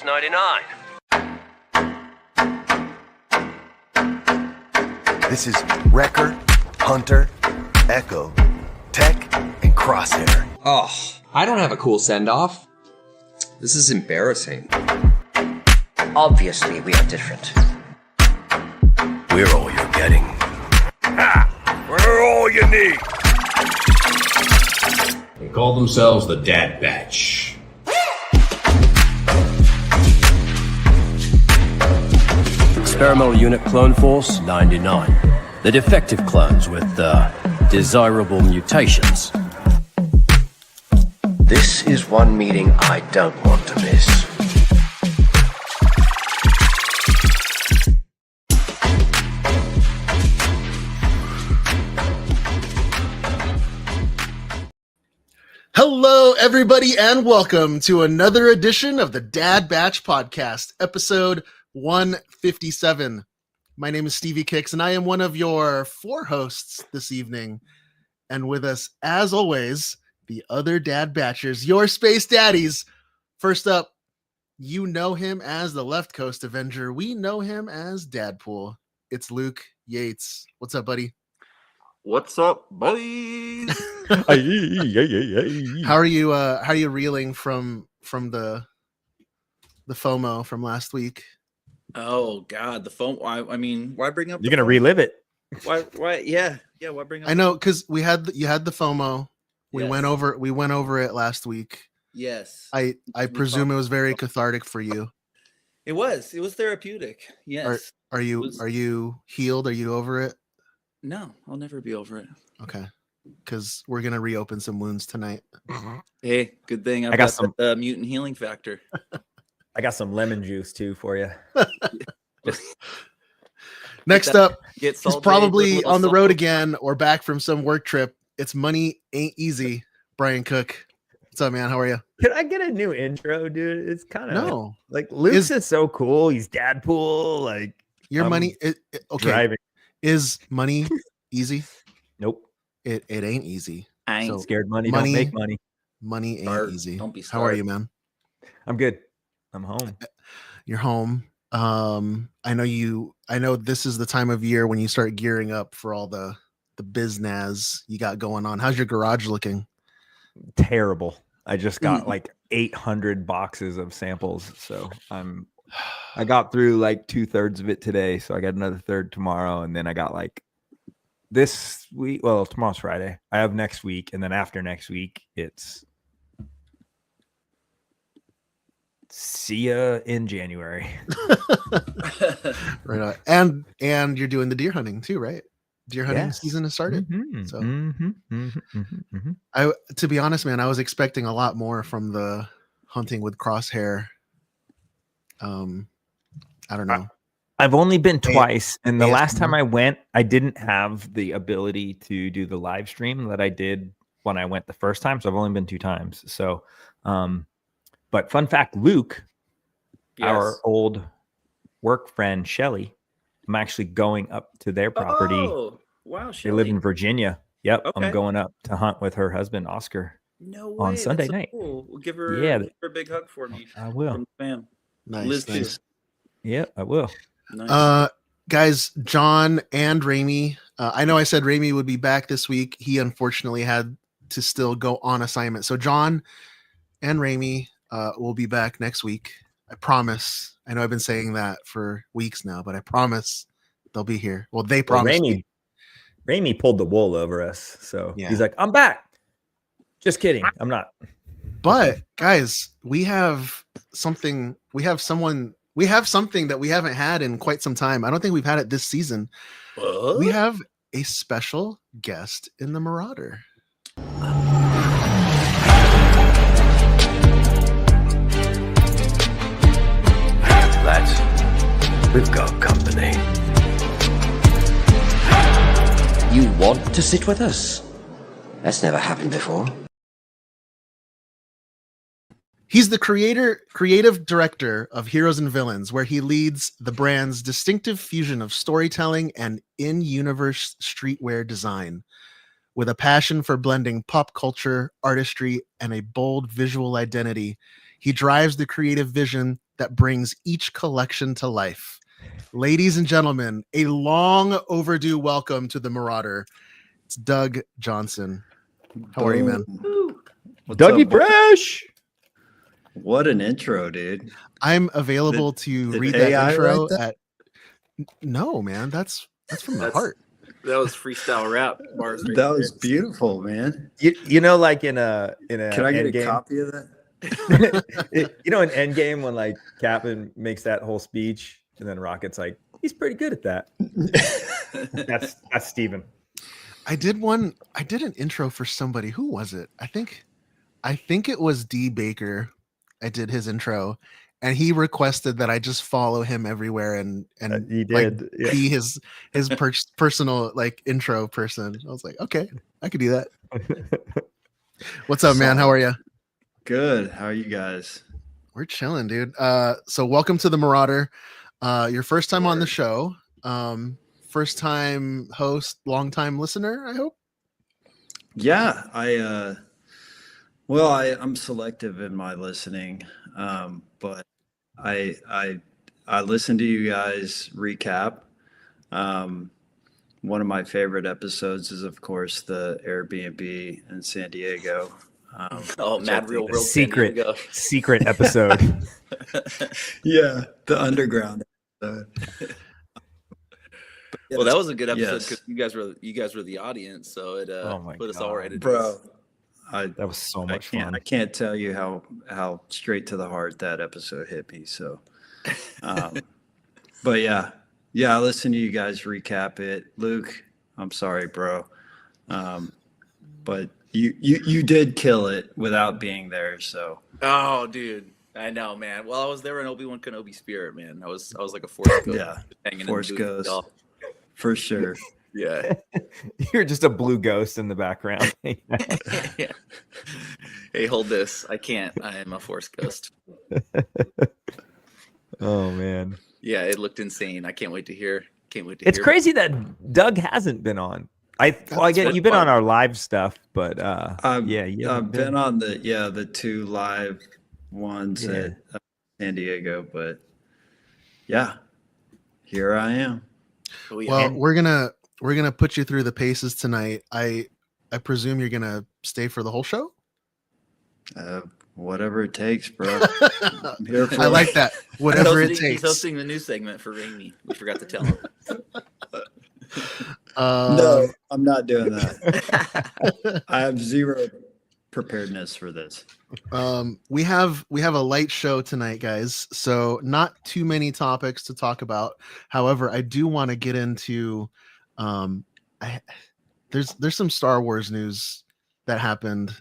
$99. This is Wrecker, Hunter, Echo, Tech, and Crosshair. Oh, I don't have a cool send-off. This is embarrassing. Obviously, we are different. We're all you're getting. Ha! We're all you need. They call themselves the Dad Batch. Experimental Unit Clone Force 99. The defective clones with desirable mutations. This is one meeting I don't want to miss. Hello, everybody, and welcome to another edition of the Dad Batch Podcast, episode 157. My name is Stevie Kicks, and I am one of your four hosts this evening. And with us, as always, the other Dad Batchers, your space daddies. First up, you know him as the Left Coast Avenger. We know him as Dadpool. It's Luke Yates. What's up, buddy? What's up, buddies? How are you? How are you reeling from the FOMO from last week? Oh God, the FOMO. I mean, why bring up? You're gonna relive it. Why? Yeah. Why bring up? I know, because you had the FOMO. We Yes. went over it last week. Yes. I presume it was very cathartic for you. It was therapeutic. Yes. Are you healed? Are you over it? No, I'll never be over it. Okay, because we're gonna reopen some wounds tonight. Hey, good thing I got some the mutant healing factor. I got some lemon juice too for you. Next up, Get he's probably on the road again or back from some work trip. It's Money Ain't Easy. Brian Cook. What's up, man? How are you? Can I get a new intro, dude? It's kind of No. like Luke's is so cool. He's Dadpool. Like Your I'm money. Okay. driving. Is money easy? Nope. It ain't easy. I ain't So, Scared money, money- don't make money. Money ain't Start. easy. Don't be How are starved. you, man? I'm good. I'm home. You're home. I know this is the time of year when you start gearing up for all the biznaz you got going on. How's your garage looking? Terrible. I just got like 800 boxes of samples. So I got through like 2/3 of it today. So I got another third tomorrow. And then I got like this week. Well, tomorrow's Friday. I have next week. And then after next week, it's see ya in January. Right on. And you're doing the deer hunting too, right? Deer hunting Yes. season has started. Mhm, So- mhm, mhm, mhm, mhm. To be honest, man, I was expecting a lot more from the hunting with Crosshair. I don't know. I've only been twice, and the last time ASMR. I went, I didn't have the ability to do the live stream that I did when I went the first time. So I've only been 2 times. So, but fun fact, Luke, our Yes. old work friend Shelly, I'm actually going up to their property. Oh, wow, They live in Shelly. Virginia. Yep, Okay. I'm going up to hunt with her husband Oscar. No way. on that's Sunday so night. Cool. We'll give her, Yeah, give her a big hug for me. I will. From the fam. Nice, Liz too. nice. Yep, I will. Nice. Guys, John and Ramey. I know I said Ramey would be back this week. He unfortunately had to still go on assignment. So John and Ramey will be back next week. I promise. I know I've been saying that for weeks now, but I promise they'll be here. Well, they Well, promise. me. Raimi pulled the wool over us. So Yeah. he's like, I'm back. Just kidding. I'm not. But guys, we have something. We have something that we haven't had in quite some time. I don't think we've had it this season. We have a special guest in the Marauder. Lads, we've got company. You want to sit with us? That's never happened before. He's the creative director of Heroes and Villains, where he leads the brand's distinctive fusion of storytelling and in-universe streetwear design. With a passion for blending pop culture, artistry, and a bold visual identity, he drives the creative vision that brings each collection to life. Ladies and gentlemen, a long overdue welcome to the Marauder. It's Doug Johnson. How are you, man? What's Dougie up? Fresh. What an intro, dude. I'm available to did read that AI intro write at. No, man, that's from the heart. That was freestyle rap bars. Right That was beautiful, man. You know, like in a Can I get a Endgame, copy of that? you know, in Endgame when like Captain makes that whole speech and then Rocket's like, he's pretty good at that. That's Steven. I did an intro for somebody. Who was it? I think it was D Baker. I did his intro, and he requested that I just follow him everywhere and He like, did. Yeah. be his personal like intro person. I was like, okay, I could do that. What's up, man? How are you? Good. How are you guys? We're chilling, dude. So welcome to the Marauder. Your first time on the show. First time host, long time listener, I hope. Yeah, I'm selective in my listening, but I listen to you guys recap. One of my favorite episodes is, of course, the Airbnb in San Diego. Mad Real World secret episode. Yeah, the underground episode. Well, that was a good episode Yes. because you guys were the audience, so it put us all right at Bro, That was so much fun. I can't tell you how straight to the heart that episode hit me. So, but yeah, I listen to you guys recap it. Luke, I'm sorry, bro, but you did kill it without being there. So, Oh, dude, I know, man. Well, I was there in Obi-Wan Kenobi spirit, man. I was like a Force ghost, yeah, hanging Force in the booth. Ghost for sure. Yeah. You're just a blue ghost in the background. Yeah. Hey, hold this. I can't. I am a Force ghost. Oh man, Yeah, it looked insane. I can't wait to hear. it's crazy that Doug hasn't been on. I get you've been on our live stuff, but I've been on the two live ones at San Diego, but yeah, here I am. Well, we're gonna put you through the paces tonight. I presume you're gonna stay for the whole show. Whatever it takes, bro. I'm here for I like that. Whatever it He's takes. hosting the news segment for Raimi. We forgot to tell him. No, I'm not doing that. I have zero preparedness for this. We have a light show tonight, guys. So not too many topics to talk about. However, I do want to get into there's some Star Wars news that happened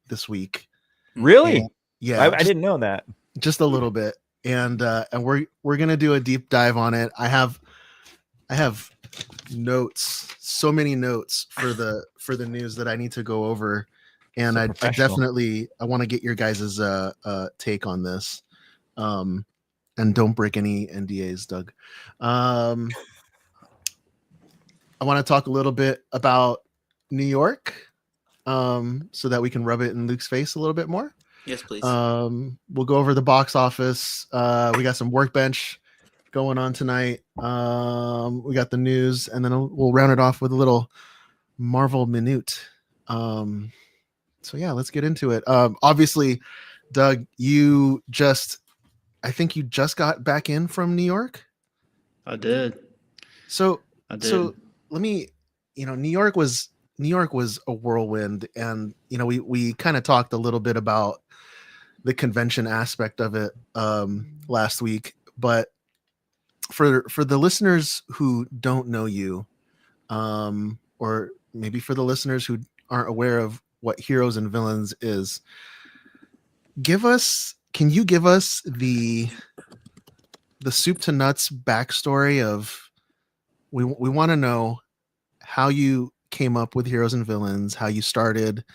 this week. Really? And, yeah, I didn't know that. Just a little bit, and we're gonna do a deep dive on it. I have notes, so many notes for the news that I need to go over, and I definitely want to get your guys' take on this. And don't break any NDAs, Doug. I want to talk a little bit about New York, so that we can rub it in Luke's face a little bit more. Yes, please. We'll go over the box office. We got some Workbench going on tonight. We got the news, and then we'll round it off with a little Marvel minute. So yeah, let's get into it. Obviously, Doug, I think you just got back in from New York. I did. So I let me, New York was a whirlwind, and we kind of talked a little bit about the convention aspect of it last week, but for the listeners who don't know you, or maybe for the listeners who aren't aware of what Heroes and Villains is, can you give us the soup to nuts backstory of, we want to know how you came up with Heroes and Villains, how you started,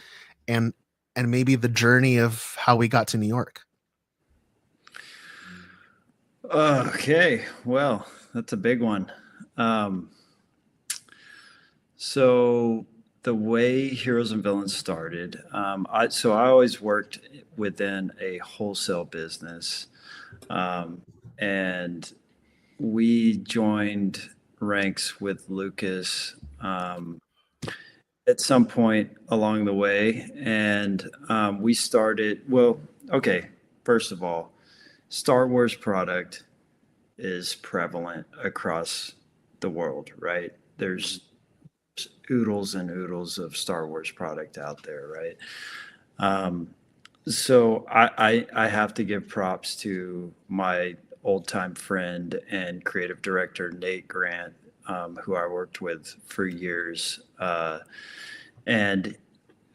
and maybe the journey of how we got to New York. Okay, well, that's a big one. So the way Heroes and Villains started, I always worked within a wholesale business. And we joined ranks with Lucas at some point along the way. And we started, well, okay, first of all, Star Wars product is prevalent across the world, right? There's oodles and oodles of Star Wars product out there, right? So I have to give props to my old-time friend and creative director, Nate Grant, who I worked with for years. And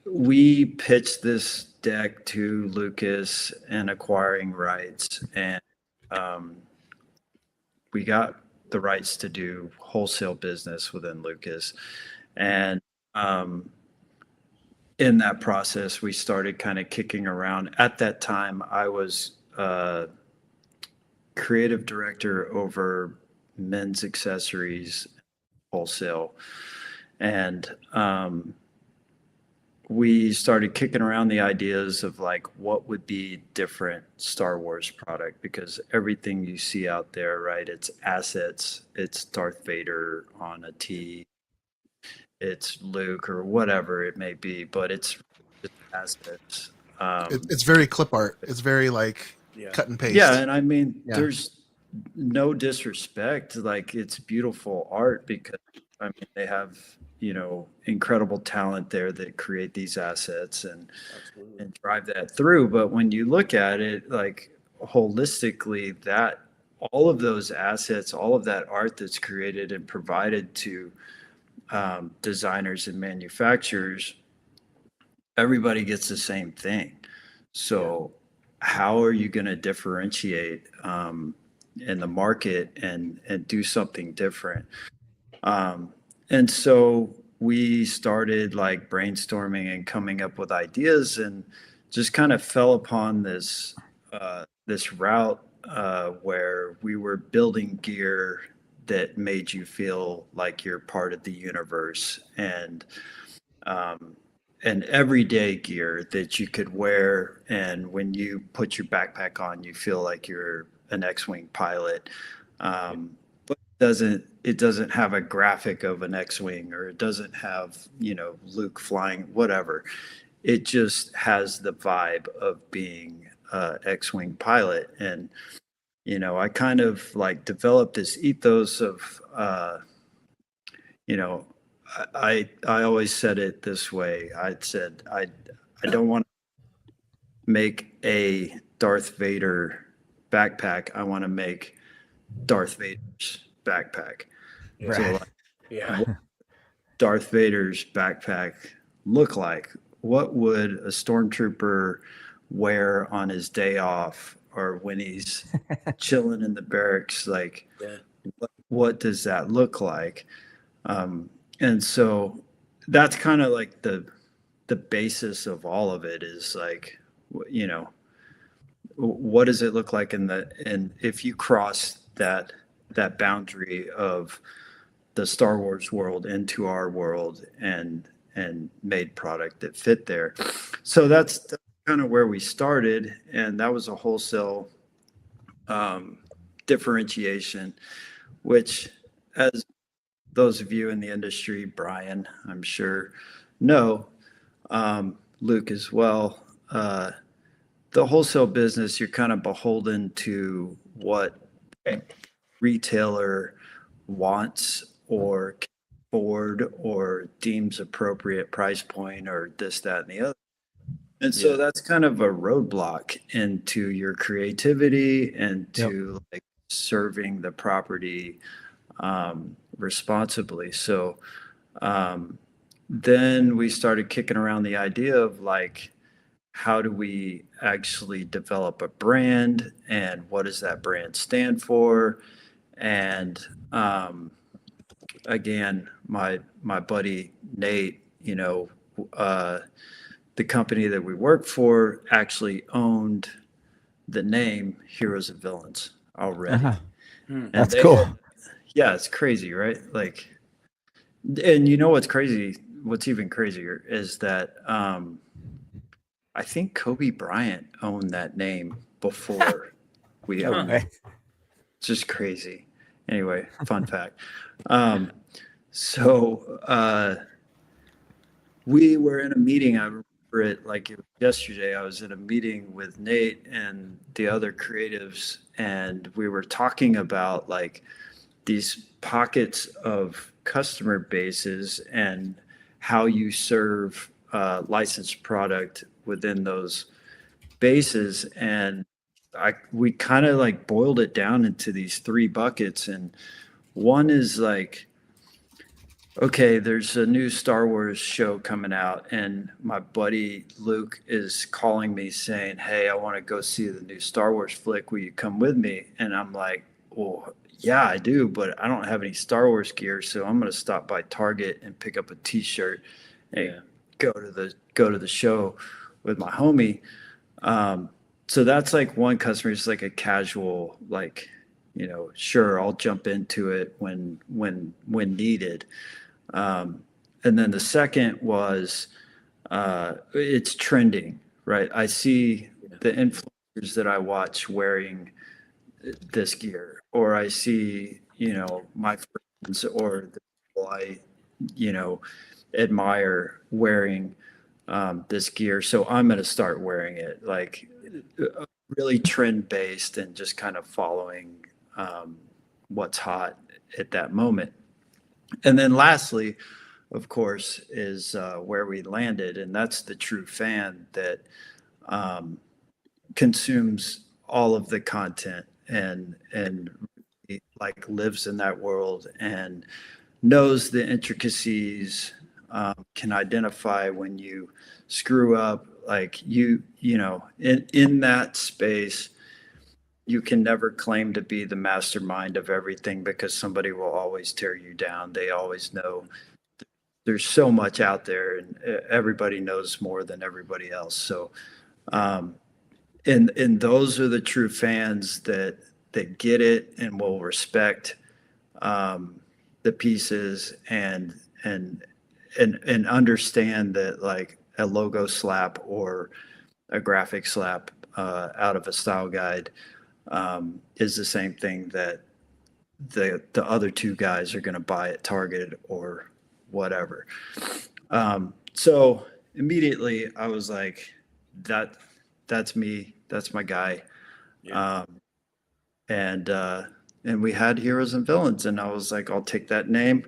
we pitched this deck to Lucas and acquiring rights, and we got the rights to do wholesale business within Lucas. And in that process, we started kind of kicking around. At that time, I was creative director over men's accessories wholesale. And we started kicking around the ideas of like what would be different Star Wars product, because everything you see out there, right? It's assets, it's Darth Vader on a tee, it's Luke or whatever it may be, but it's just assets. It's very clip art. It's very like cut and paste. Yeah, and I mean, there's no disrespect. Like, it's beautiful art because I mean they have, you know, incredible talent there that create these assets and drive that through. But when you look at it like holistically, that all of those assets, all of that art that's created and provided to designers and manufacturers, everybody gets the same thing. So how are you going to differentiate in the market and do something different? And so we started like brainstorming and coming up with ideas, and just kind of fell upon this this route where we were building gear that made you feel like you're part of the universe, and everyday gear that you could wear, and when you put your backpack on, you feel like you're an X-wing pilot. But it doesn't have a graphic of an X-wing, or it doesn't have, you know, Luke flying, whatever. It just has the vibe of being a X-wing pilot. And you know, I kind of like developed this ethos of, you know, I always said it this way. I said, I don't want to make a Darth Vader backpack. I want to make Darth Vader's backpack. Right. So like, what Darth Vader's backpack look like? What would a stormtrooper wear on his day off, or when he's chilling in the barracks? Like, what does that look like? And so that's kind of like the basis of all of it, is like, you know, what does it look like and if you cross that boundary of the Star Wars world into our world and made product that fit there. So that's kind of where we started, and that was a wholesale differentiation, which, as those of you in the industry, Brian, I'm sure, know, Luke as well, the wholesale business, you're kind of beholden to what a retailer wants or can afford or deems appropriate price point, or this, that, and the other. And so that's kind of a roadblock into your creativity and to like serving the property responsibly. So then we started kicking around the idea of like, how do we actually develop a brand, and what does that brand stand for? And again, my buddy Nate, you know, the company that we work for actually owned the name Heroes and Villains already. And that's cool. Yeah, it's crazy, right? Like, and you know what's crazy? What's even crazier is that I think Kobe Bryant owned that name before We No have way. it's just crazy. Anyway, fun fact. So we were in a meeting. I remember it like it was yesterday. I was in a meeting with Nate and the other creatives, and we were talking about like these pockets of customer bases and how you serve licensed product within those bases. And we kind of like boiled it down into these three buckets. And one is like, okay, there's a new Star Wars show coming out, and my buddy Luke is calling me saying, "Hey, I want to go see the new Star Wars flick. Will you come with me?" And I'm like, "Well, yeah, I do, but I don't have any Star Wars gear, so I'm going to stop by Target and pick up a T-shirt and go to the show with my homie." So that's like one customer is like a casual, like, you know, sure, I'll jump into it when needed. And then the second was it's trending, right? I see the influencers that I watch wearing this gear, or I see, you know, my friends or the people I, you know, admire wearing this gear. So I'm going to start wearing it, like really trend based and just kind of following what's hot at that moment. And then lastly, of course, is where we landed. And that's the true fan that consumes all of the content and like lives in that world and knows the intricacies, can identify when you screw up, like you know, in that space, you can never claim to be the mastermind of everything because somebody will always tear you down. They always know there's so much out there and everybody knows more than everybody else. So, and those are the true fans that get it and will respect the pieces and understand that like a logo slap or a graphic slap out of a style guide is the same thing that the other two guys are going to buy at Target or whatever. So immediately I was like, that's me. That's my guy. Yeah. And we had Heroes and Villains, and I was like, I'll take that name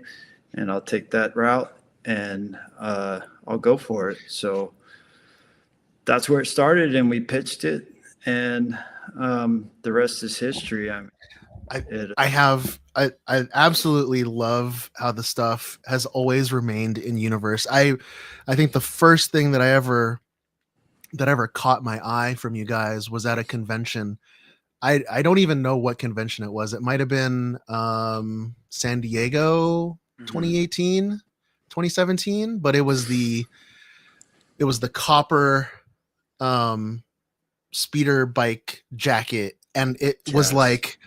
and I'll take that route and I'll go for it. So that's where it started, and we pitched it, and the rest is history. I absolutely love how the stuff has always remained in universe. I think the first thing that ever caught my eye from you guys was at a convention. I don't even know what convention it was. It might have been San Diego 2018, 2017, but it was the copper speeder bike jacket, and it was like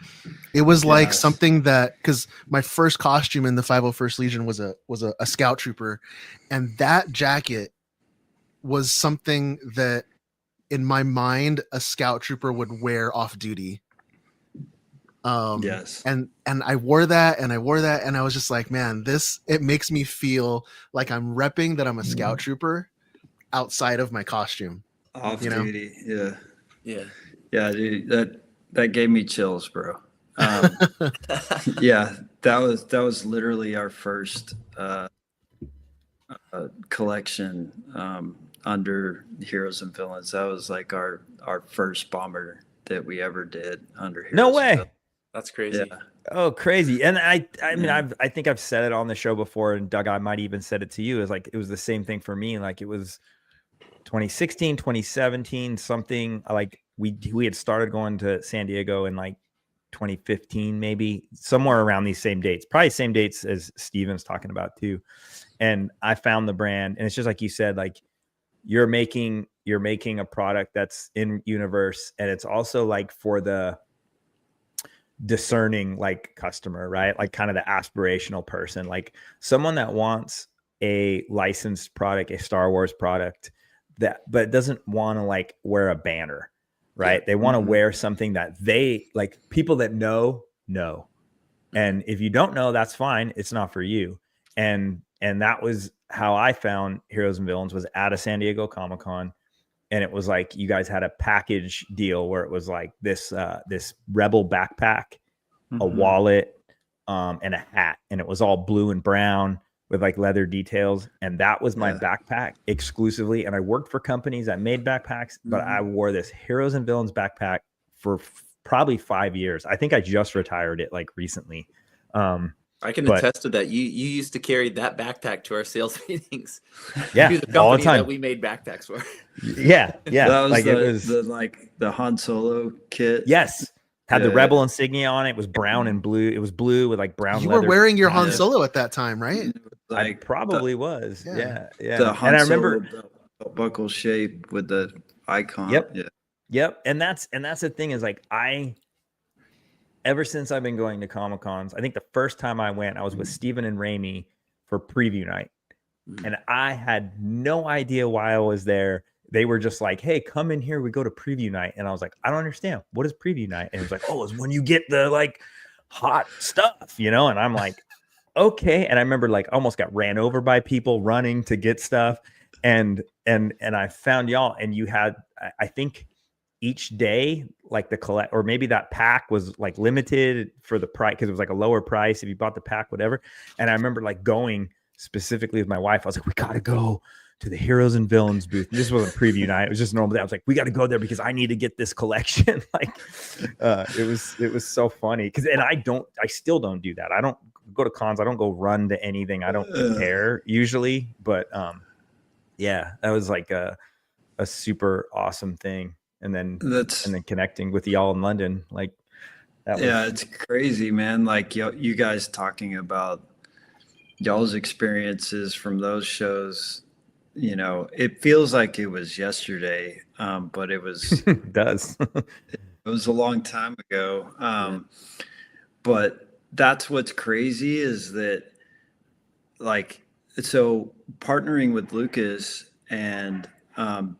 something that, because my first costume in the 501st Legion was a scout trooper, and that jacket was something that in my mind a scout trooper would wear off duty. Yes. And I wore that and I was just like, man, it makes me feel like I'm repping that I'm a scout trooper outside of my costume. Off you know? duty. Yeah. Yeah. Yeah, dude, that gave me chills, bro. Yeah, that was literally our first collection under Heroes and Villains. That was like our first bomber that we ever did under Heroes. No way. That's crazy. Yeah. Oh, crazy. And I mean, I think I've said it on the show before, and Doug, I might even said it to you. It was like, it was the same thing for me. Like it was 2016, 2017, something like we had started going to San Diego in like 2015, maybe somewhere around these same dates, probably same dates as Steven's talking about too. And I found the brand, and it's just like you said, like you're making a product that's in universe, and it's also like for the discerning like customer, right? Like kind of the aspirational person, like someone that wants a licensed product, a Star Wars product but doesn't want to like wear a banner, right? They want to wear something that they like, people that know. And if you don't know, that's fine. It's not for you. And that was how I found Heroes and Villains, was at a San Diego Comic-Con. And it was like, you guys had a package deal where it was like this Rebel backpack, a wallet, and a hat. And it was all blue and brown with like leather details. And that was my backpack exclusively. And I worked for companies that made backpacks, but I wore this Heroes and Villains backpack for probably 5 years. I think I just retired it like recently. I can attest to that. You used to carry that backpack to our sales meetings. Yeah, the all the time. That we made backpacks for. Yeah. That was like it was the Han Solo kit. Yes. Had the Rebel insignia on it. It was brown and blue. It was blue with like brown You leather. were wearing your Han Solo at that time, right? I probably was. Yeah. The Han and I Solo remember belt buckle shape with the icon. Yep. And that's the thing, is like, ever since I've been going to Comic-Cons, I think the first time I went, I was with Steven and Raimi for preview night. And I had no idea why I was there. They were just like, hey, come in here. We go to preview night. And I was like, I don't understand. What is preview night? And it was like, oh, it's when you get the like hot stuff, you know? And I'm like, okay. And I remember like almost got ran over by people running to get stuff. And I found y'all, and you had, I think, each day, like the collect, or maybe that pack was like limited for the price, because it was like a lower price if you bought the pack, whatever. And I remember like going specifically with my wife. I was like, we got to go to the Heroes and Villains booth. This wasn't preview night. It was just normal day. I was like, we got to go there because I need to get this collection. Like, it was so funny. And I still don't do that. I don't go to cons. I don't go run to anything. I don't care usually, but yeah, that was like a super awesome thing. And then connecting with y'all in London, like that was... Yeah, it's crazy, man. Like you guys talking about y'all's experiences from those shows. You know, it feels like it was yesterday, but it was it does. It was a long time ago. But that's what's crazy, is that, like, so partnering with Lucas and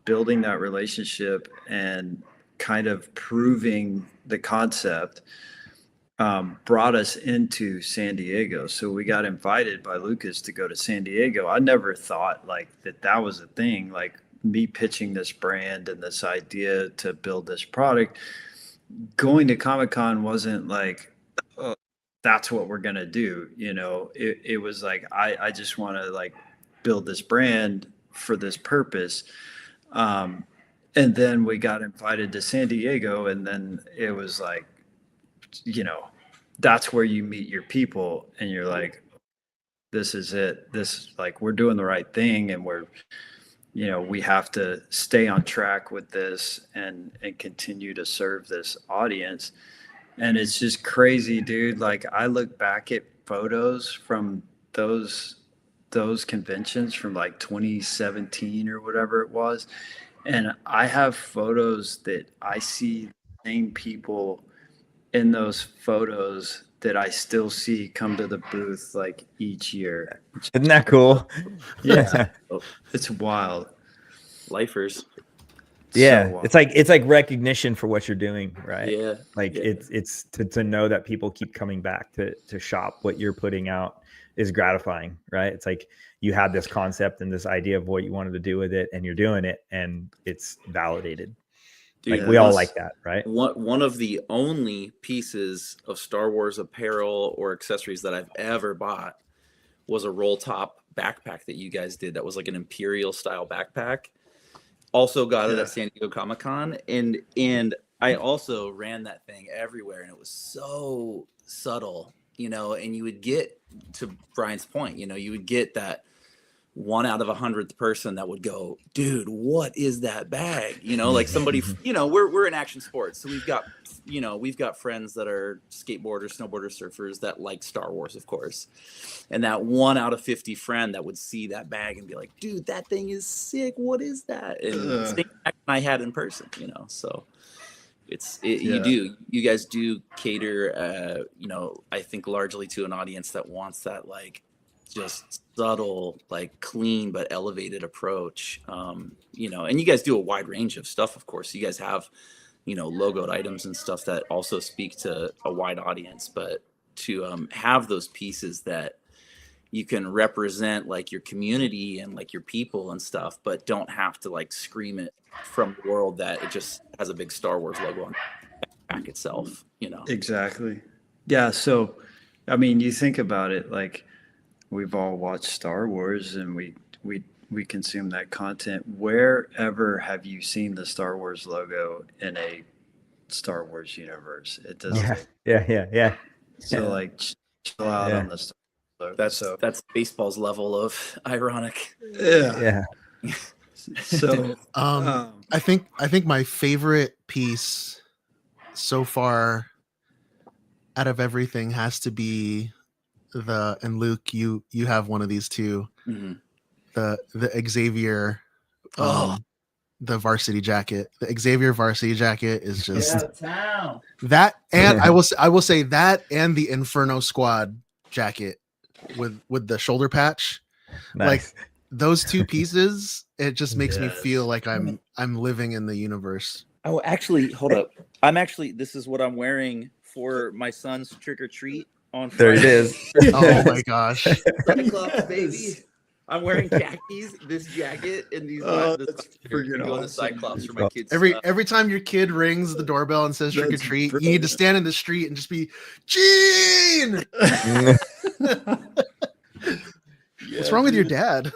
building that relationship and kind of proving the concept brought us into San Diego. So we got invited by Lucas to go to San Diego. I never thought like that was a thing, like me pitching this brand and this idea to build this product. Going to Comic-Con wasn't like, oh, that's what we're going to do. You know, it was like, I just want to like build this brand for this purpose. And then we got invited to San Diego, and then it was like, you know, that's where you meet your people, and you're like, this is it. This, like, we're doing the right thing, and we're, you know, we have to stay on track with this and continue to serve this audience. And it's just crazy, dude. Like, I look back at photos from those conventions from like 2017 or whatever it was, and I have photos that I see the same people in those photos that I still see come to the booth like each year. Isn't that cool? Yeah. It's wild. Lifers. Yeah, So wild. it's like recognition for what you're doing, right? Yeah. Like it's to know that people keep coming back to shop what you're putting out is gratifying, right? It's like you had this concept and this idea of what you wanted to do with it, and you're doing it, and it's validated. Dude, like we all like that, right? One of the only pieces of Star Wars apparel or accessories that I've ever bought was a roll top backpack that you guys did. That was like an Imperial style backpack. Also got it at San Diego Comic-Con, and I also ran that thing everywhere, and it was so subtle, you know. And you would get, to Brian's point, you know, you would get that 1 out of 100th person that would go, dude, what is that bag? You know, like somebody, you know, we're in action sports. So we've got friends that are skateboarders, snowboarders, surfers that like Star Wars, of course. And that 1 out of 50 friend that would see that bag and be like, dude, that thing is sick. What is that? And same bag I had in person, you know, so you guys do cater, you know, I think largely to an audience that wants that, like, just subtle, like clean but elevated approach. You know, and you guys do a wide range of stuff, of course. You guys have, logoed items and stuff that also speak to a wide audience, but to have those pieces that you can represent like your community and like your people and stuff, but don't have to like scream it from the world that it just has a big Star Wars logo on the back itself, Exactly. Yeah. So, I mean, you think about it, like we've all watched Star Wars and we consume that content. Wherever have you seen the Star Wars logo in a Star Wars universe? It doesn't. Yeah. So like chill out on the Star Wars logo. That's baseball's level of ironic. Yeah. So I think my favorite piece so far out of everything has to be and Luke, you have one of these too. Mm-hmm. The Xavier the varsity jacket. The Xavier varsity jacket is just that, and I will say that, and the Inferno Squad jacket with the shoulder patch. Nice. Like those two pieces, it just makes me feel like I'm living in the universe. Oh, actually, hold up. This is what I'm wearing for my son's trick or treat on There Friday. it is. Oh my gosh. Cyclops, baby. I'm wearing khakis, this jacket, and these going to Cyclops for my kids. Every time your kid rings the doorbell and says trick or treat, you need to stand in the street and just be Gene. What's wrong with your dad?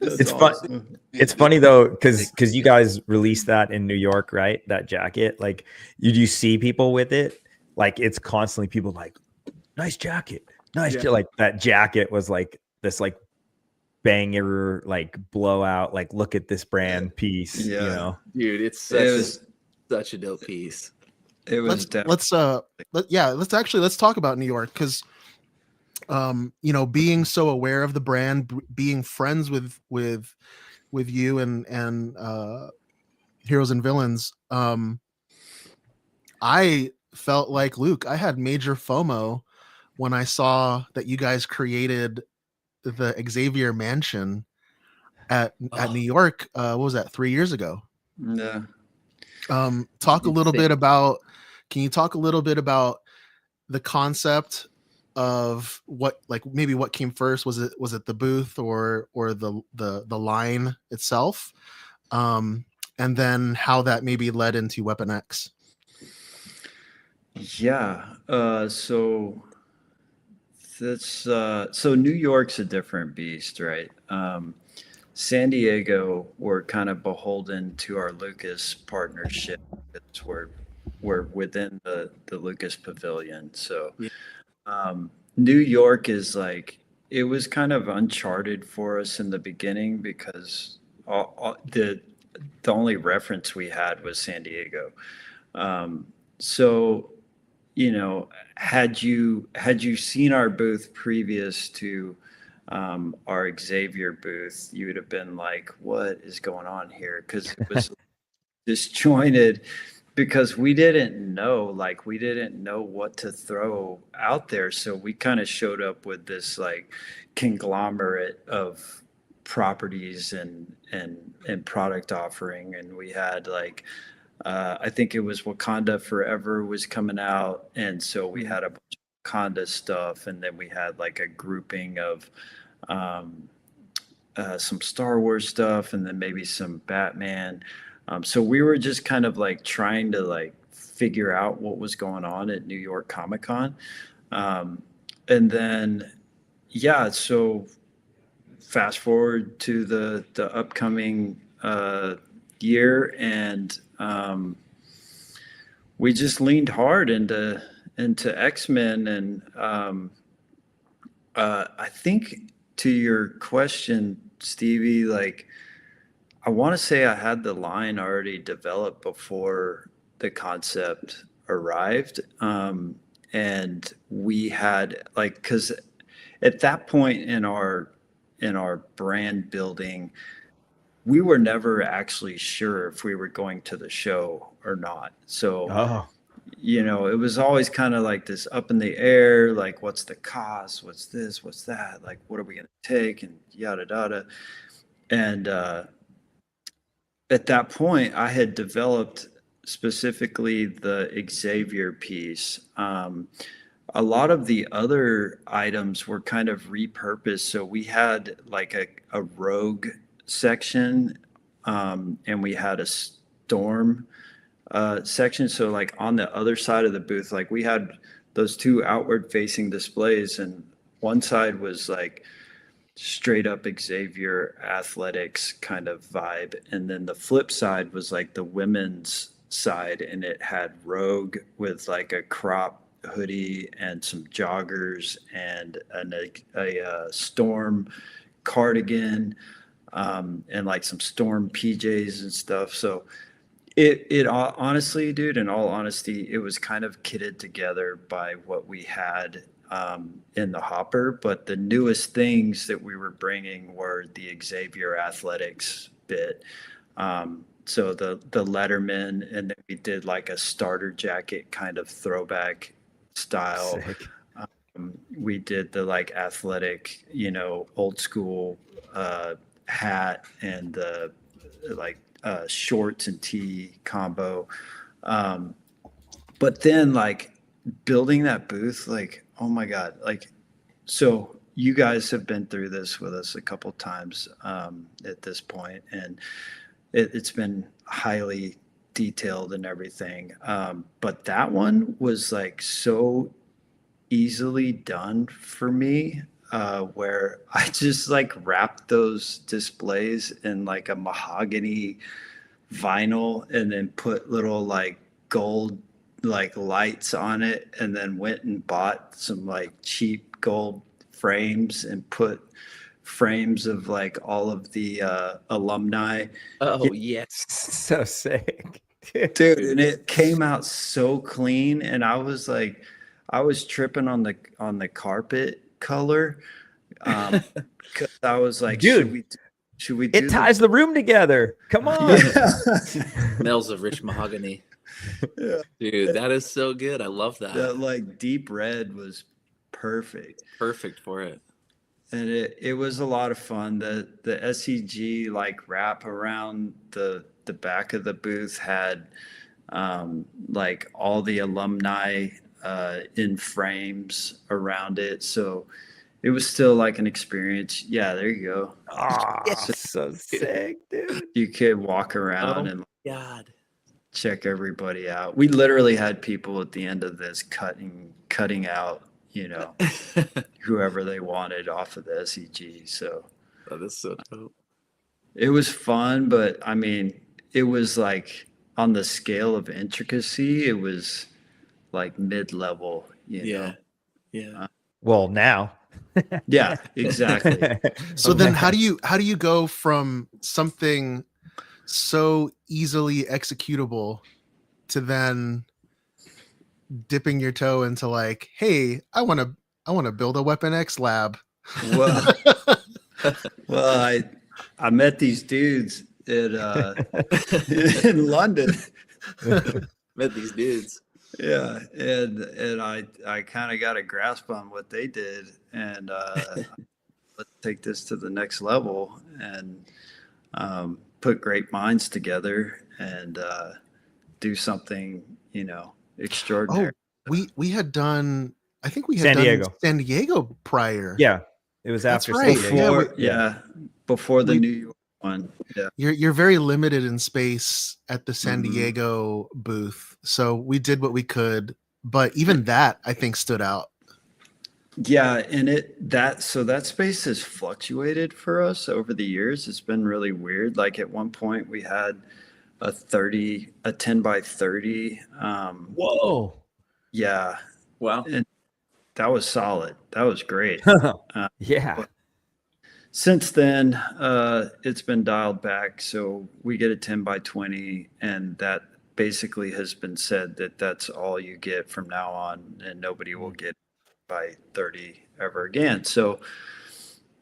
It's fun. It's funny though, because you guys released that in New York, right? That jacket. Like, you see people with it. Like, it's constantly people like, nice jacket, like that jacket was like this like banger, like blowout, like look at this brand piece. Dude, it's such a dope piece. It was. Let's talk about New York, because being so aware of the brand, being friends with you and Heroes and Villains, I felt like Luke. I had major FOMO when I saw that you guys created the Xavier Mansion at New York. What was that, 3 years ago? Yeah. Can you talk a little bit about the concept of what came first? Was it the booth or the line itself? And then how that maybe led into Weapon X? Yeah. So New York's a different beast, right? San Diego, we're kind of beholden to our Lucas partnership. We're within the Lucas Pavilion. So New York is like, it was kind of uncharted for us in the beginning, because the only reference we had was San Diego. So had you seen our booth previous to our Xavier booth, you would have been like, what is going on here? Because it was disjointed, because we didn't know what to throw out there. So we kind of showed up with this like conglomerate of properties and product offering. And we had like, I think it was Wakanda Forever was coming out. And so we had a bunch of Wakanda stuff. And then we had like a grouping of some Star Wars stuff, and then maybe some Batman. So we were just kind of like trying to like figure out what was going on at New York Comic Con. And then, so fast forward to the upcoming year, and we just leaned hard into X-Men. And I think, to your question, Stevie, like, I want to say I had the line already developed before the concept arrived. And we had like, because at that point in our brand building, we were never actually sure if we were going to the show or not. So, it was always kind of like this up in the air, like, what's the cost? What's this? What's that? Like, what are we going to take? And yada, yada. And, at that point, I had developed specifically the Xavier piece. A lot of the other items were kind of repurposed. So we had like a rogue section, and we had a storm section. So like on the other side of the booth, like we had those two outward facing displays, and one side was like straight up Xavier athletics kind of vibe, and then the flip side was like the women's side, and it had Rogue with like a crop hoodie and some joggers and a storm cardigan, and like some storm PJs and stuff. So it honestly, dude, in all honesty, it was kind of kitted together by what we had in the hopper. But the newest things that we were bringing were the Xavier athletics bit. So the Letterman, and then we did like a starter jacket kind of throwback style. We did the like athletic, old school hat, and the like shorts and tee combo. But then like building that booth, like, oh my God, like, so you guys have been through this with us a couple times at this point, and it's been highly detailed and everything. But that one was like so easily done for me, where I just like wrapped those displays in like a mahogany vinyl, and then put little like gold like lights on it, and then went and bought some like cheap gold frames and put frames of like all of the alumni. Oh yes, So sick. dude, and it came out so clean, and I was like, I was tripping on the carpet color, because I was like, Dude, should we do It ties the room together. Come on. smells of rich mahogany. Dude, that is so good. I love that. that like deep red was perfect. Perfect for it. And it was a lot of fun. The SEG like wrap around the back of the booth had like all the alumni in frames around it. So it was still like an experience. Yeah, there you go. Oh, so sick, dude. You could walk around and God. check everybody out. We literally had people at the end of this cutting out, whoever they wanted off of the SEG. So That is so dope. it was fun, but I mean, it was like on the scale of intricacy, it was like mid-level, Yeah. Yeah. Well, now. Yeah, exactly. So then how do you go from something so easily executable to then dipping your toe into like, hey, I want to build a Weapon X lab? Well, I met these dudes in London. Met these dudes. Yeah, and I kind of got a grasp on what they did, and let's take this to the next level, and put great minds together and do something, extraordinary. Oh, we had done. I think we had San done Diego. San Diego prior. Yeah. It was That's after right. San Diego. Before the New York one. Yeah. You're very limited in space at the San Mhm. Diego booth, so we did what we could, but even that I think stood out. Yeah, and that space has fluctuated for us over the years. It's been really weird. Like at one point we had a 10 by 30. Whoa. Yeah, Wow. that was solid. That was great. Yeah. Since then, it's been dialed back. So we get a 10 by 20, and that basically has been said that that's all you get from now on, and nobody will get by 30 ever again. So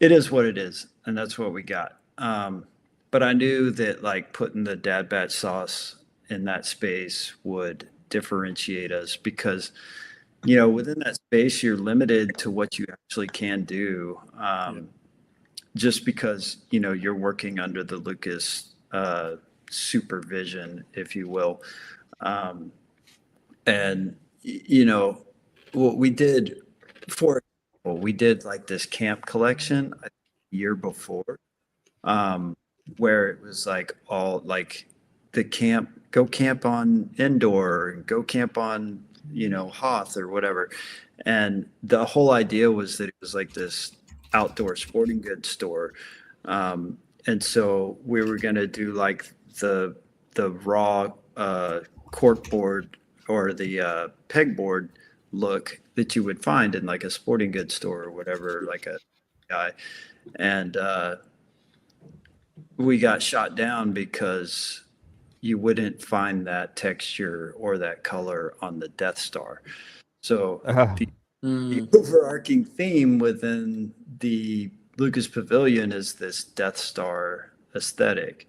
it is what it is, and that's what we got. But I knew that like putting the Dad Batch sauce in that space would differentiate us, because within that space you're limited to what you actually can do, just because you're working under the Lucas supervision, if you will. And you know what we did, for example, we did like this camp collection a year before, where it was like all like the go camp on Indoor, and go camp on, Hoth or whatever. And the whole idea was that it was like this outdoor sporting goods store. And so we were going to do like the raw cork board or the pegboard look that you would find in like a sporting goods store or whatever, like a guy. And we got shot down because you wouldn't find that texture or that color on the Death Star. So the overarching theme within the Lucas Pavilion is this Death Star aesthetic.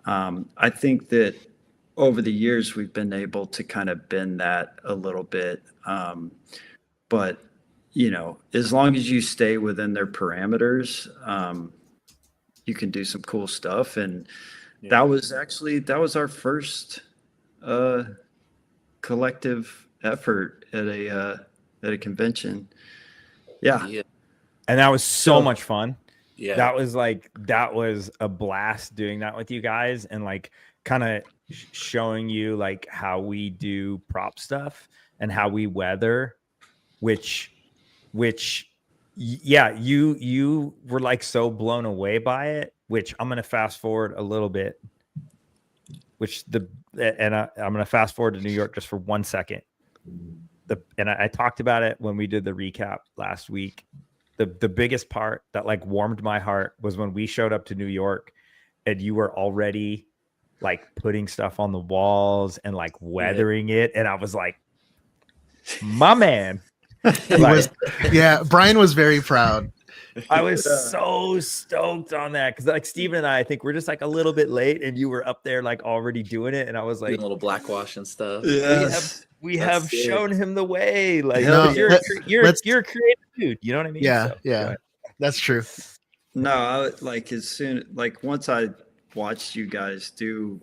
I think that over the years we've been able to kind of bend that a little bit, but as long as you stay within their parameters, you can do some cool stuff. And that was our first collective effort at a convention. Yeah. And that was so much fun. Yeah. That was a blast doing that with you guys, and like kind of showing you like how we do prop stuff and how we weather, which you were like so blown away by it, which I'm going to fast forward a little bit, I'm going to fast forward to New York just for 1 second. I talked about it when we did the recap last week. The biggest part that like warmed my heart was when we showed up to New York and you were already like putting stuff on the walls and like weathering it. And I was like, my man. Brian was very proud. I was so stoked on that because like Steven and I think we're just like a little bit late, and you were up there like already doing it, and I was like, doing a little blackwash and stuff. We have shown him the way. Like you're a creative dude. You know what I mean? Yeah, that's true. No, once I watched you guys do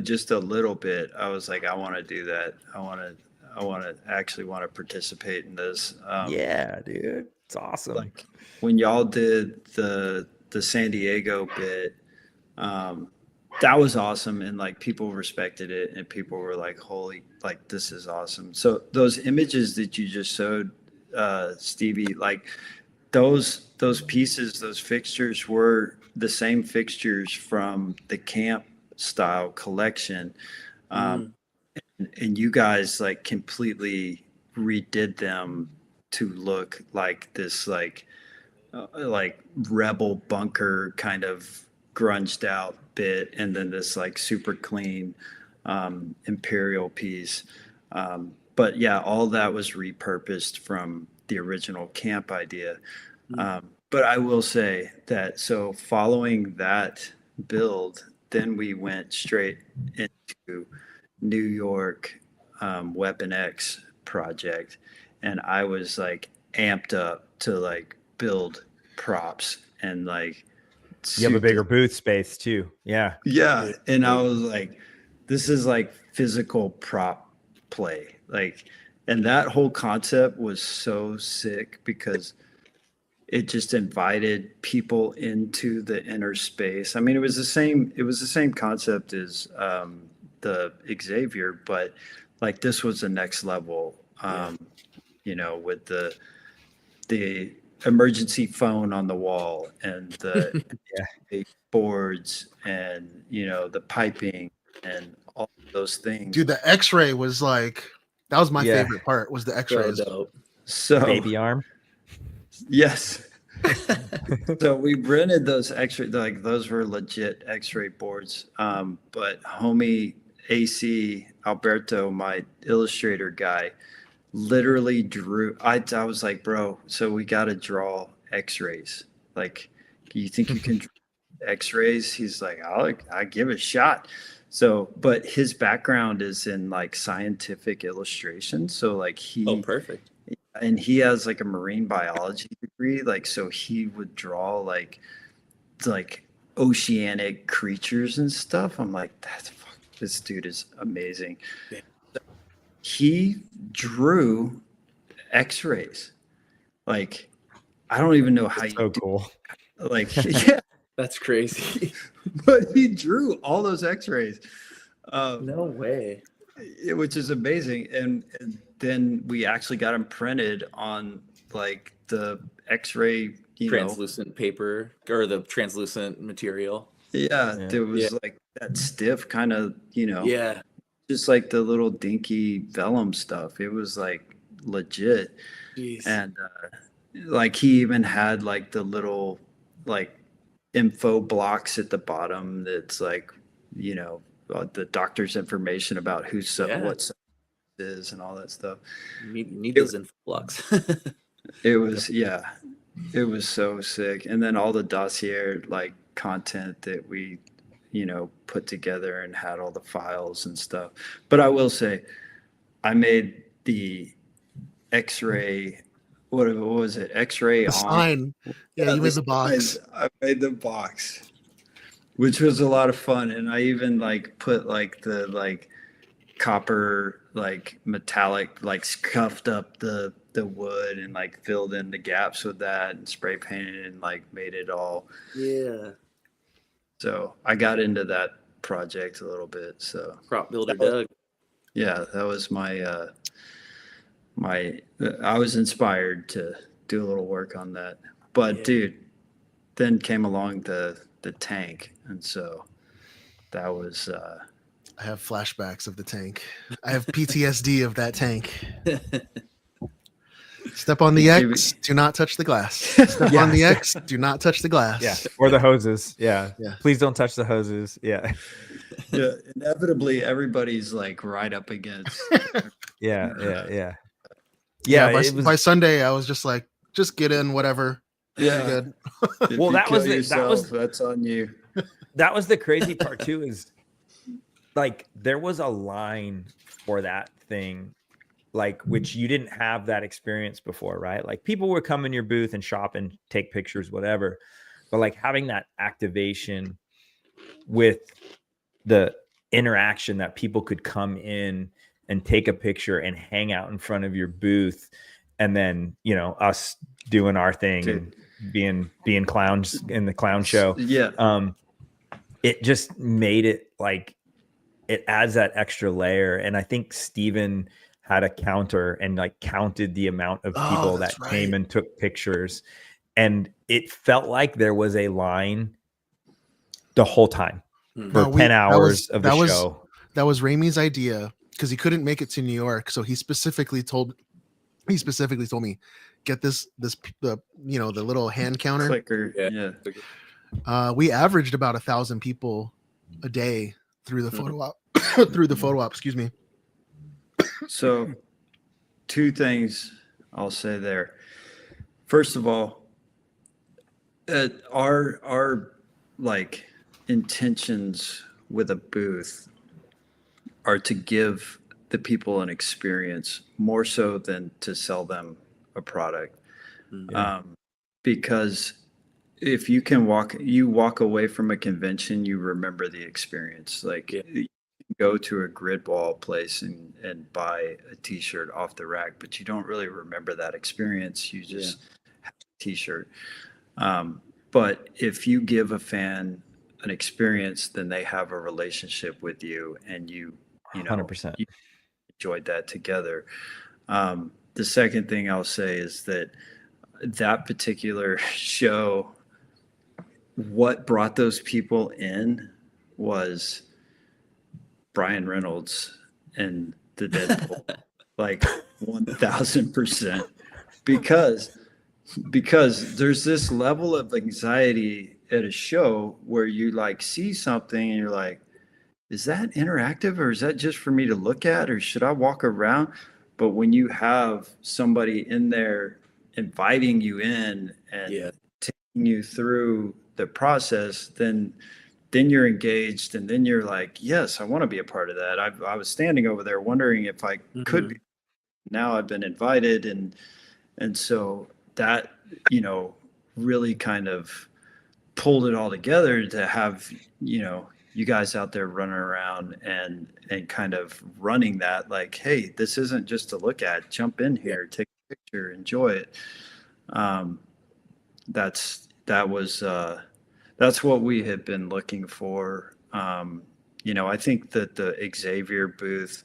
just a little bit, I was like, I want to do that. I want to participate in this. Yeah, dude, it's awesome. Like when y'all did the San Diego bit, that was awesome, and like people respected it, and people were like, holy, like this is awesome. So those images that you just showed, Stevie, like those pieces, those fixtures were the same fixtures from the camp style collection. And you guys like completely redid them to look like this like rebel bunker kind of grunged out bit, and then this like super clean imperial piece. But yeah, all that was repurposed from the original camp idea. But I will say that, so following that build, then we went straight into New York Weapon X project, and I was like amped up to like build props and like you have a bigger booth space too. Yeah. And I was like, this is like physical prop play, like, and that whole concept was so sick because it just invited people into the inner space. I mean, it was the same concept as the Xavier, but like this was the next level, with the emergency phone on the wall and the boards and the piping and all those things. Dude, the X-ray was like, that was my favorite part, was the X-rays. So baby arm. Yes. So we rented those X-ray, like those were legit X-ray boards. But homie AC Alberto, my illustrator guy, literally drew. I was like, bro, so we got to draw X-rays. Like, you think you can draw X-rays? He's like, I give it a shot. So, but his background is in like scientific illustration. So like perfect. And he has like a marine biology degree. Like, so he would draw like oceanic creatures and stuff. I'm like, that's This dude is amazing. He drew X-rays. Like, I don't even know how That's you so do. cool. Like, yeah, That's crazy. but he drew all those X-rays. No way. Which is amazing. And then we actually got them printed on like the X-ray, Translucent paper or the translucent material. Yeah, Yeah. there was like that stiff kind of, Yeah. just like the little dinky vellum stuff. It was like legit. Jeez. And like he even had like the little like info blocks at the bottom that's like, the doctor's information about what size it is and all that stuff. Need those info blocks. It was, it was so sick. And then all the dossier like content that we, put together and had all the files and stuff. But I will say, I made the X-ray. What was it? X-ray The sign. Yeah, you made the box. I made the box, which was a lot of fun. And I even like put like the like copper like metallic like scuffed up the wood and like filled in the gaps with that and spray painted and like made it all. Yeah. So I got into that project a little bit. So Prop builder Doug. yeah, that was my I was inspired to do a little work on that. But dude, then came along the tank, and so that was I have flashbacks of the tank. I have PTSD of that tank. Step on the X, do not touch the glass. Step on the X, do not touch the glass. Yeah, or the hoses. Yeah. Yeah. Please don't touch the hoses. Yeah. yeah, inevitably everybody's like right up against. Yeah. By Sunday, I was just like, just get in, whatever. Yeah. Good. If Well, you that was kill it. That was- yourself, that's on you. That was the crazy part too, is like there was a line for that thing, like which you didn't have that experience before, right? Like people would come in your booth and shop and take pictures, whatever. But like having that activation with the interaction that people could come in and take a picture and hang out in front of your booth, and then us doing our thing and being clowns in the clown show. Yeah. It just made it like it adds that extra layer. And I think Steven had a counter and like counted the amount of people that came and took pictures, and it felt like there was a line the whole time for 10 hours of the show. That was Ramey's idea because he couldn't make it to New York, so he specifically told me, get the little hand counter Clicker. Yeah. We averaged about 1,000 people a day through the photo op. Excuse me. So, two things I'll say there. First of all, our like intentions with a booth are to give the people an experience more so than to sell them a product. Because if you can walk away from a convention, you remember the experience. Like you go to a grid wall place and buy a t-shirt off the rack, but you don't really remember that experience. You just have a t-shirt. But if you give a fan an experience, then they have a relationship with you, and you 100%. You enjoyed that together. The second thing I'll say is that particular show, what brought those people in was Brian Reynolds and the Deadpool, like 1,000%, because there's this level of anxiety at a show where you like see something and you're like, is that interactive or is that just for me to look at, or should I walk around? But when you have somebody in there inviting you in and taking you through the process, then you're engaged, and then you're like, yes, I want to be a part of that. I was standing over there wondering if I could be. Now I've been invited, and so that really kind of pulled it all together to have you guys out there running around and kind of running that, like, hey, this isn't just to look at. Jump in here, take a picture, enjoy it. That's what we had been looking for. I think that the Xavier booth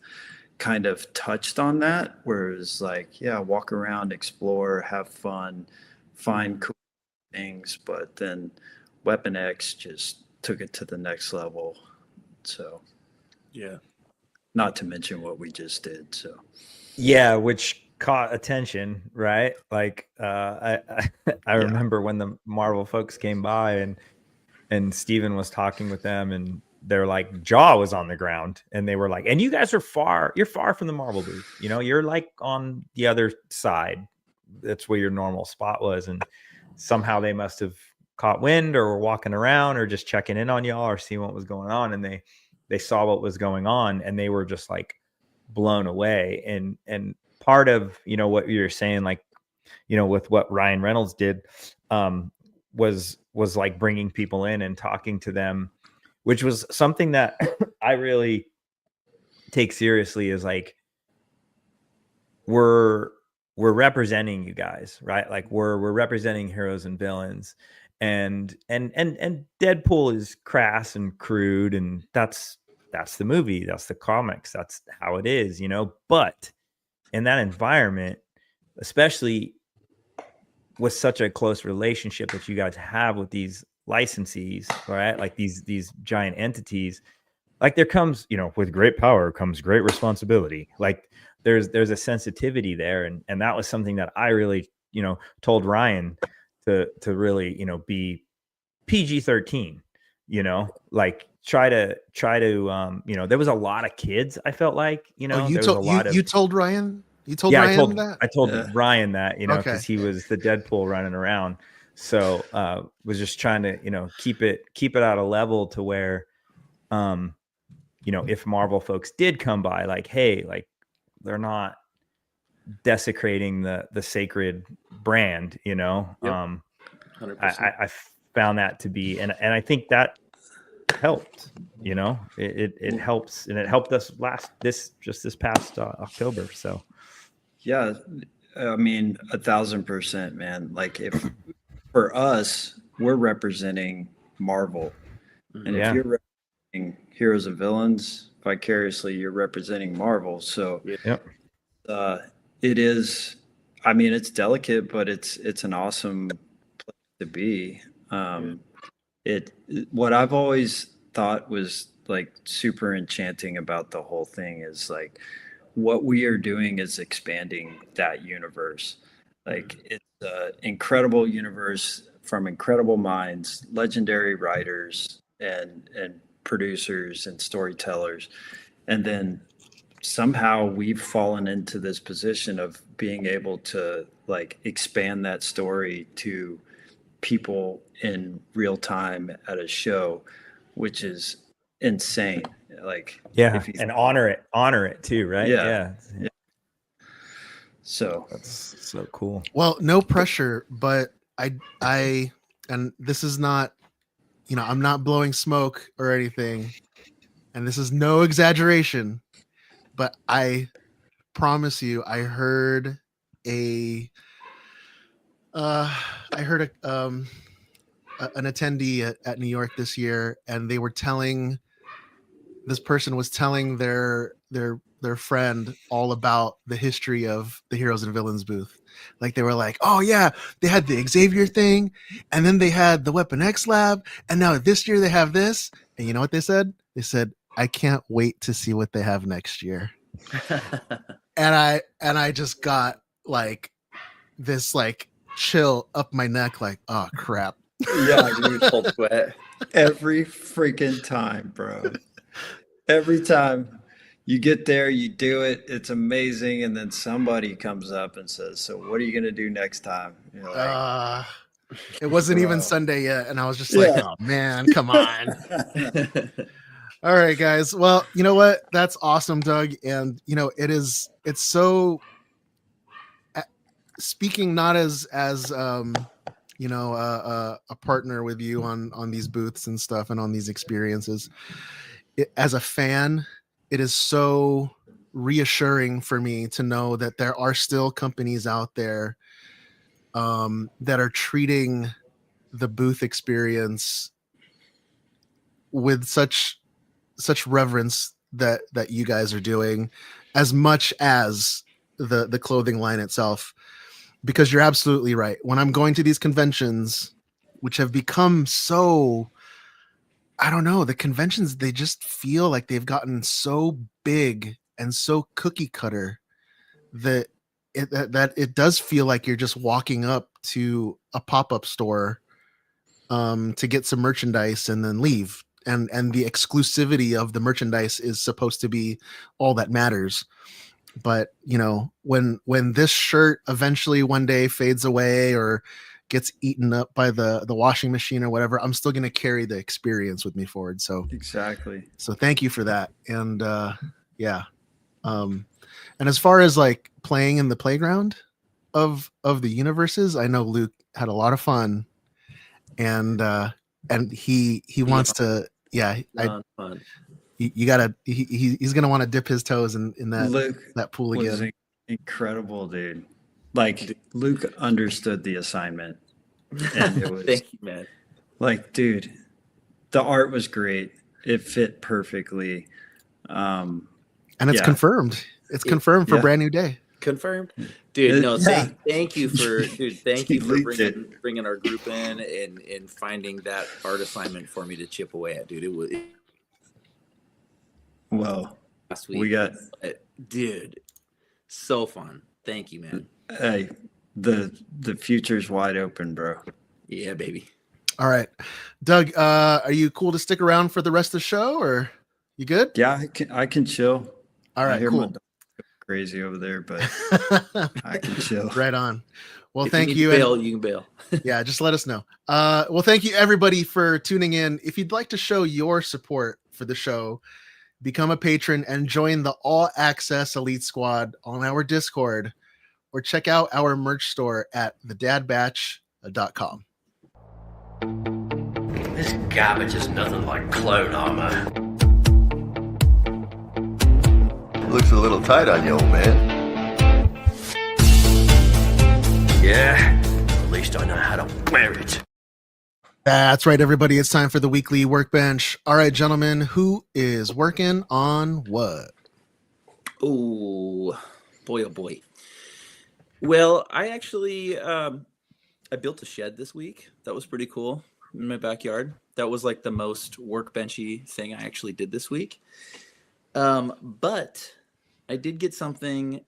kind of touched on that, where it was like, yeah, walk around, explore, have fun, find cool things, but then Weapon X just took it to the next level. So Yeah. not to mention what we just did. So Yeah, which caught attention, right? Like I remember when the Marvel folks came by and Steven was talking with them, and they're like, Jaw was on the ground, and they were like, and you guys are you're far from the Marvel booth, you're like on the other side. That's where your normal spot was. And somehow they must have caught wind, or were walking around, or just checking in on y'all, or seeing what was going on, and they saw what was going on, and they were just like blown away. And part of what you're saying, like with what Ryan Reynolds did, was like bringing people in and talking to them, which was something that I really take seriously. Is like, we're representing you guys, right? Like we're representing heroes and villains, and Deadpool is crass and crude, and that's the movie, that's the comics, that's how it is, but in that environment, especially with such a close relationship that you guys have with these licensees, right? Like these giant entities, like there comes, with great power comes great responsibility. Like there's a sensitivity there. And that was something that I really, told Ryan to really, be PG-13, like try to, there was a lot of kids. I felt like, you told Ryan? You told Ryan that? I told Ryan that, because he was the Deadpool running around. So was just trying to, keep it at a level to where, if Marvel folks did come by, like, hey, like they're not desecrating the sacred brand, Yep. 100%. I found that to be, and I think that helped, it helps, and it helped us this past October. So yeah, I mean, 1,000%, man. Like if for us, we're representing Marvel, and if you're representing heroes and villains, vicariously you're representing Marvel. So it is, I mean, it's delicate, but it's an awesome place to be. What I've always thought was like super enchanting about the whole thing is like what we are doing is expanding that universe. Like it's an incredible universe from incredible minds, legendary writers and producers and storytellers. And then somehow we've fallen into this position of being able to like expand that story to people in real time at a show, which is insane. Like, and honor it too, right? Yeah. So that's so cool. Well, no pressure, but I and this is not, I'm not blowing smoke or anything, and this is no exaggeration, but I promise you, I heard an attendee at New York this year, and this person was telling their friend all about the history of the Heroes and Villains booth. Like they were like, oh yeah, they had the Xavier thing, and then they had the Weapon X lab, and now this year they have this. And you know what they said? They said, I can't wait to see what they have next year. and I just got like this like chill up my neck, like, oh crap. Yeah, dude, cold sweat. Every freaking time, bro. Every time you get there, you do it, it's amazing, and then somebody comes up and says, so what are you gonna do next time? You're like, it wasn't even Sunday yet, and I was just like, oh man, come on. All right, guys. Well, you know what? That's awesome, Doug. And it's so speaking not as a partner with you on these booths and stuff and on these experiences. As a fan, it is so reassuring for me to know that there are still companies out there that are treating the booth experience with such reverence that you guys are doing, as much as the clothing line itself. Because you're absolutely right. When I'm going to these conventions, which have become so, I don't know, the conventions, they just feel like they've gotten so big and so cookie cutter that it does feel like you're just walking up to a pop-up store to get some merchandise and then leave. And the exclusivity of the merchandise is supposed to be all that matters. But when this shirt eventually one day fades away or gets eaten up by the washing machine or whatever, I'm still going to carry the experience with me forward. So exactly. So thank you for that. And and as far as like playing in the playground of the universes, I know Luke had a lot of fun, and he wants to. Yeah, fun. You gotta. He's gonna want to dip his toes in that Luke that pool again. Was incredible, dude. Like Luke understood the assignment, and it was. Thank you, man. Like, dude, the art was great. It fit perfectly. And it's confirmed. It's confirmed for Brand New Day. Confirmed, dude. No, thank you for bringing our group in and finding that art assignment for me to chip away at, dude. It was. Well, last week we got, dude, so fun. Thank you, man. Hey, the future's wide open, bro. Yeah, baby. All right, Doug, are you cool to stick around for the rest of the show, or you good? Yeah, I can chill. All right, cool. My dog crazy over there, but I can chill. Right on. Well, if thank you. You can bail. Yeah, just let us know. Well, thank you everybody for tuning in. If you'd like to show your support for the show, become a patron and join the All Access Elite Squad on our Discord, or check out our merch store at thedadbatch.com. This garbage is nothing like clone armor. Looks a little tight on you, old man. Yeah, at least I know how to wear it. That's right, everybody. It's time for the weekly workbench. All right, gentlemen, who is working on what? Oh, boy. Well, I actually I built a shed this week. That was pretty cool in my backyard. That was like the most workbenchy thing I actually did this week. But I did get something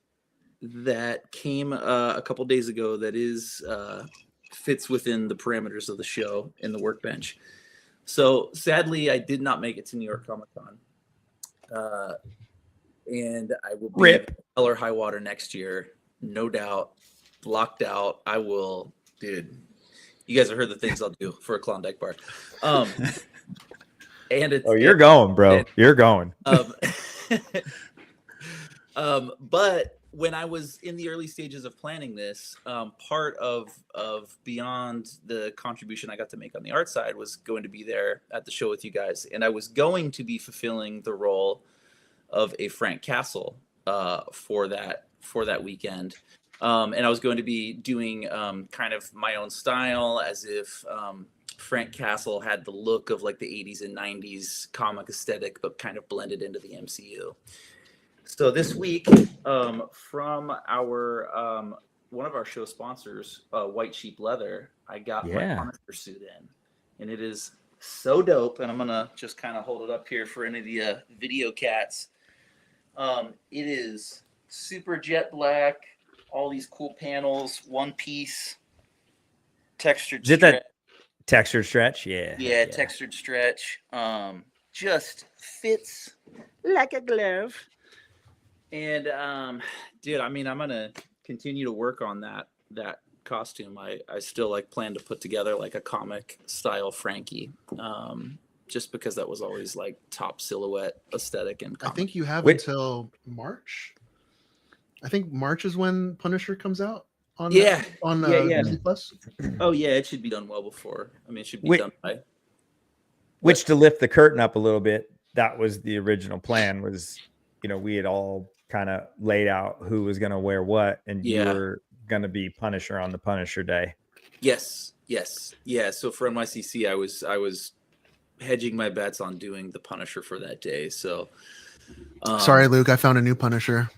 that came a couple days ago that is fits within the parameters of the show in the workbench. So sadly, I did not make it to New York Comic Con, and I will be hell or high water next year, no doubt. Blocked out. I will, dude. You guys have heard the things I'll do for a Klondike bar. And it's you're going, bro. You're going. But when I was in the early stages of planning this, part of beyond the contribution I got to make on the art side was going to be there at the show with you guys, and I was going to be fulfilling the role of a Frank Castle for that weekend, and I was going to be doing kind of my own style, as if Frank Castle had the look of like the 80s and 90s comic aesthetic, but kind of blended into the MCU. So this week, from our one of our show sponsors, White Sheep Leather, I got my Punisher suit in, and it is so dope. And I'm gonna just kind of hold it up here for any of the video cats. It is super jet black, all these cool panels, one piece, textured. Is it that textured stretch? Yeah. Textured stretch. Just fits like a glove. And dude, I mean, I'm gonna continue to work on that costume. I still like plan to put together like a comic style Frankie, just because that was always like top silhouette aesthetic. And I think you have until March. I think March is when Punisher comes out on Yeah. on Yeah. Disney Plus? Oh yeah, it should be done well before. I mean, it should be Wait. done by. Which, to lift the curtain up a little bit, that was the original plan. Was, we had all kind of laid out who was going to wear what, and you Yeah. were going to be Punisher on the Punisher day. Yes. Yeah. So for NYCC, I was hedging my bets on doing the Punisher for that day. So Sorry, Luke, I found a new Punisher.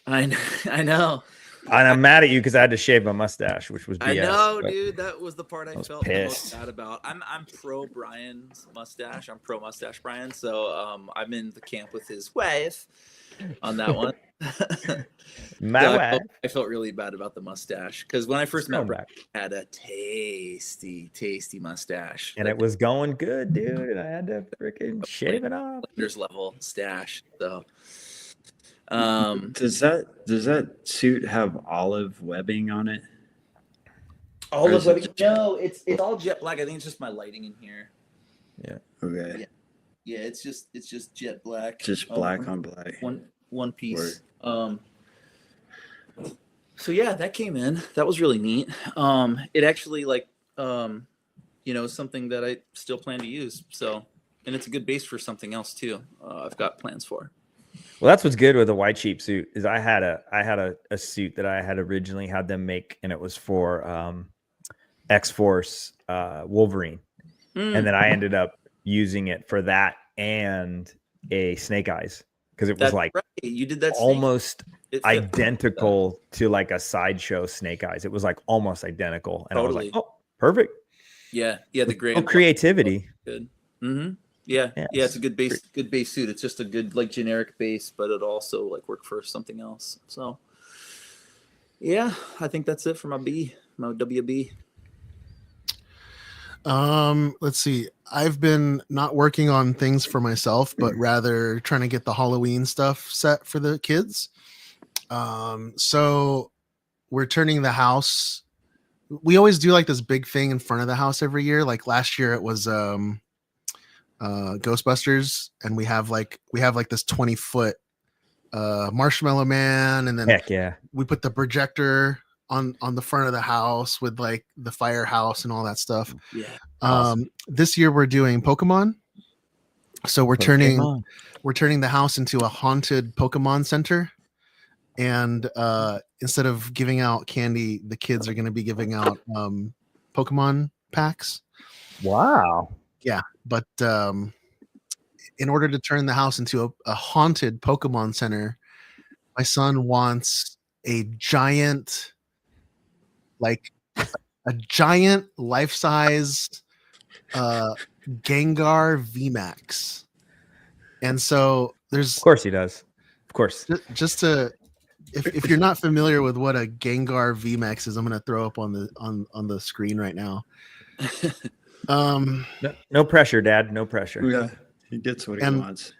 I know. And I'm mad at you because I had to shave my mustache, which was BS. I know, but- dude. That was the part I was felt the most pissed. bad about. I'm pro Brian's mustache. I'm pro mustache Brian. So I'm in the camp with his wife on that one. My So wife. I felt really bad about the mustache because when I first met Come Brian, back. he had a tasty mustache. And it was going good, dude. And I had to freaking shave it off. Flanders level stash. So Does that suit have olive webbing on it? all Or of is it what? No, it's all jet black. I think it's just my lighting in here. Okay. Yeah, it's just jet black. Just black on black. One piece. So yeah, that came in. That was really neat. It actually something that I still plan to use. So, and it's a good base for something else too. I've got plans for. Well, that's what's good with a white sheep suit is I had a suit that I had originally had them make, and it was for X-Force Wolverine, and then I ended up using it for that and a Snake Eyes because it was That's like right. You did that almost It fit. identical to like a sideshow Snake Eyes. It was like almost identical, and Totally. I was like, oh, perfect. Yeah, the gray. Oh, creativity. Good. Mm-hmm. Yeah, Yes. yeah, it's a good base suit. It's just a good like generic base, but it also like work for something else. So yeah, I think that's it for my WB. Let's see. I've been not working on things for myself, but rather trying to get the Halloween stuff set for the kids. So we're turning the house. We always do like this big thing in front of the house every year. Like last year it was Ghostbusters, and we have like this 20-foot Marshmallow Man, and then Heck yeah. we put the projector on the front of the house with like the firehouse and all that stuff. Yeah. This year we're doing Pokemon. So we're turning the house into a haunted Pokemon center. And instead of giving out candy, the kids are going to be giving out Pokemon packs. Wow. Yeah, but in order to turn the house into a haunted Pokemon center, my son wants a giant life-size Gengar VMAX. And so there's, Of course he does. Of course. just to, if you're not familiar with what a Gengar VMAX is, I'm going to throw up on the screen right now. No pressure, Dad. No pressure. Yeah, he gets what he wants.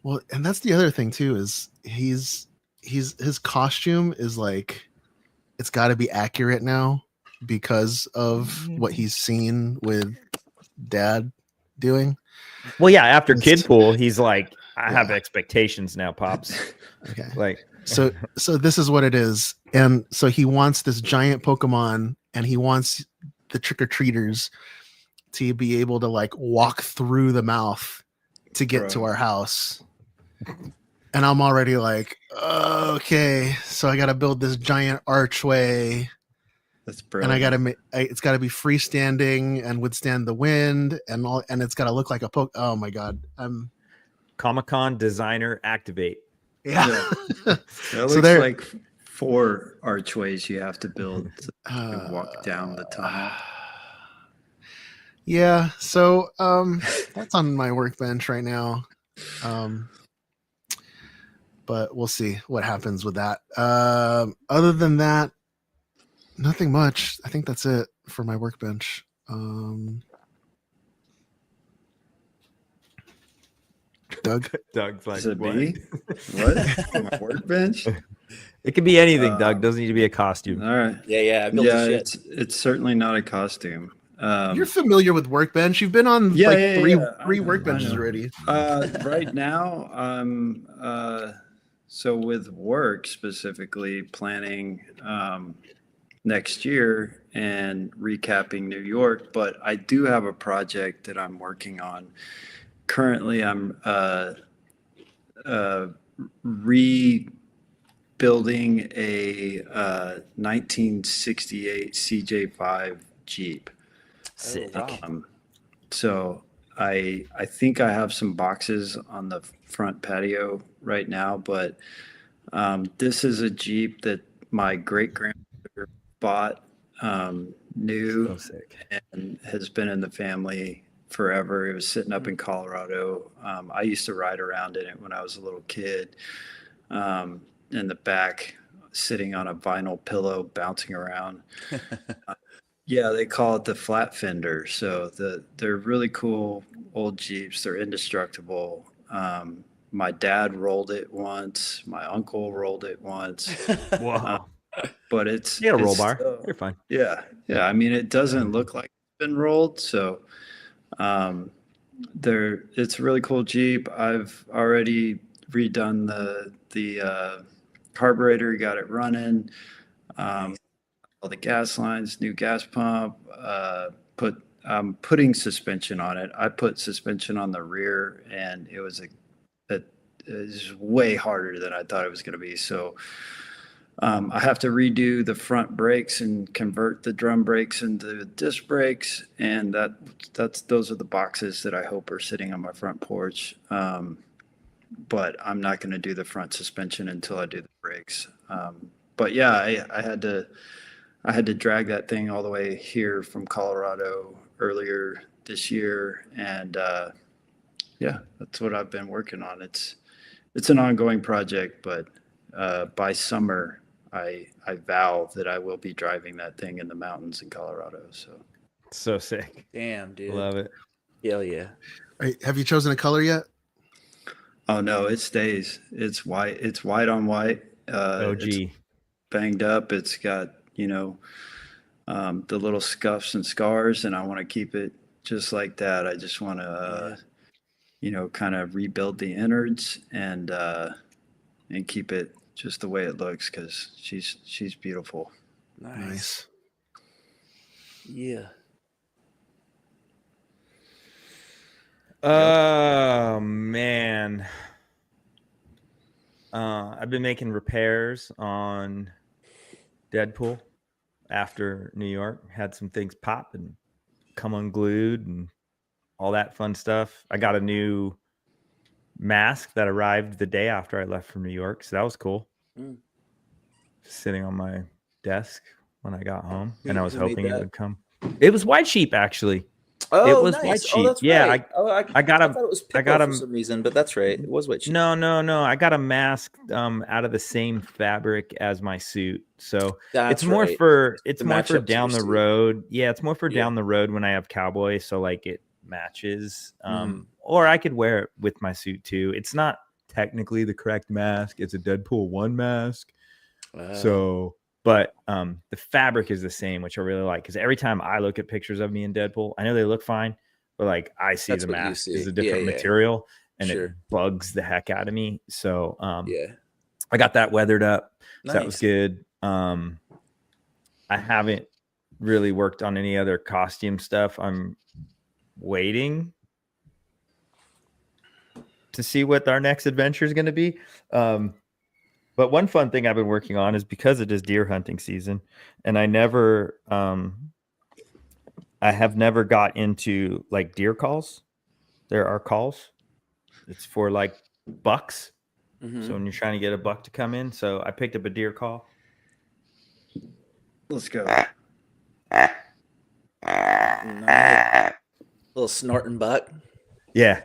Well, and that's the other thing too, is his costume is like, it's got to be accurate now because of what he's seen with Dad doing. Well, yeah, after Kid Pool, he's like, I have expectations now, Pops. Okay. Like, So this is what it is. And so he wants this giant Pokemon, and he wants the trick-or-treaters to be able to like walk through the mouth to get to our house. And I'm already like, okay, so I got to build this giant archway. That's And brilliant. I got to it's got to be freestanding and withstand the wind and all, and it's got to look like a oh my god. Comic-Con designer activate. Yeah. That looks like 4 archways you have to build to walk down the tunnel. Yeah, so that's on my workbench right now. But we'll see what happens with that. Other than that, nothing much. I think that's it for my workbench. Doug? Doug's like, Is it what? me? What? My workbench? It could be anything, Doug. Doesn't need to be a costume. All right. Yeah. I built the shit. It's certainly not a costume. You're familiar with workbench. You've been on three I know. workbenches already. Right now, I'm So with work specifically, planning next year and recapping New York, but I do have a project that I'm working on. Currently, I'm rebuilding a 1968 CJ5 Jeep. Sick. So I think I have some boxes on the front patio right now, but this is a Jeep that my great grandmother bought, new, So sick. and has been in the family forever. It was sitting up in Colorado. I used to ride around in it when I was a little kid, in the back, sitting on a vinyl pillow, bouncing around. Yeah, they call it the flat fender. So they're really cool old Jeeps. They're indestructible. My dad rolled it once. My uncle rolled it once. Wow. But it's You got a roll it's bar. still- You're fine. yeah, yeah. I mean, it doesn't look like it's been rolled. So it's a really cool Jeep. I've already redone the carburetor, got it running. All the gas lines, new gas pump. I'm putting suspension on it. I put suspension on the rear, and it was way harder than I thought it was going to be. So I have to redo the front brakes and convert the drum brakes into disc brakes, and those are the boxes that I hope are sitting on my front porch. But I'm not going to do the front suspension until I do the brakes. But yeah, I had to drag that thing all the way here from Colorado earlier this year, and yeah, that's what I've been working on. It's an ongoing project, but by summer, I vow that I will be driving that thing in the mountains in Colorado. So sick. Damn, dude. Love it. Hell yeah. Have you chosen a color yet? Oh no, it stays. It's white. It's white on white. OG. It's banged up. It's got the little scuffs and scars, and I want to keep it just like that. I just want to kind of rebuild the innards and keep it just the way it looks, because she's beautiful. Nice. Yeah. Oh man. I've been making repairs on Deadpool after New York. Had some things pop and come unglued and all that fun stuff. I got a new mask that arrived the day after I left from New York, so that was cool. Sitting on my desk when I got home, and I was Who made hoping it that? would come. It was White Sheep, actually. Oh, It was nice. White Oh, Sheep. that's Yeah, right. I got a- thought it was I got Pickle a- for some reason, but that's right. It was White Sheep. No. I got a mask out of the same fabric as my suit. So That's it's more right. for To match up to down your the suit. road. Yeah, it's more for Yeah. down the road when I have cowboy, so like it matches. Mm-hmm. Or I could wear it with my suit too. It's not technically the correct mask. It's a Deadpool 1 mask. So but the fabric is the same, which I really like, because every time I look at pictures of me in Deadpool, I know they look fine, but like I see That's the what you mask see. is a Yeah, different yeah. material, and Sure. it bugs the heck out of me. So yeah. I got that weathered up. So that was Nice. good. I haven't really worked on any other costume stuff. I'm waiting to see what our next adventure is going to be. But one fun thing I've been working on is, because it is deer hunting season, and I have never got into like deer calls. There are calls. It's for like bucks. Mhm. So when you're trying to get a buck to come in, so I picked up a deer call. Let's go. Nice. Little snorting buck. Yeah.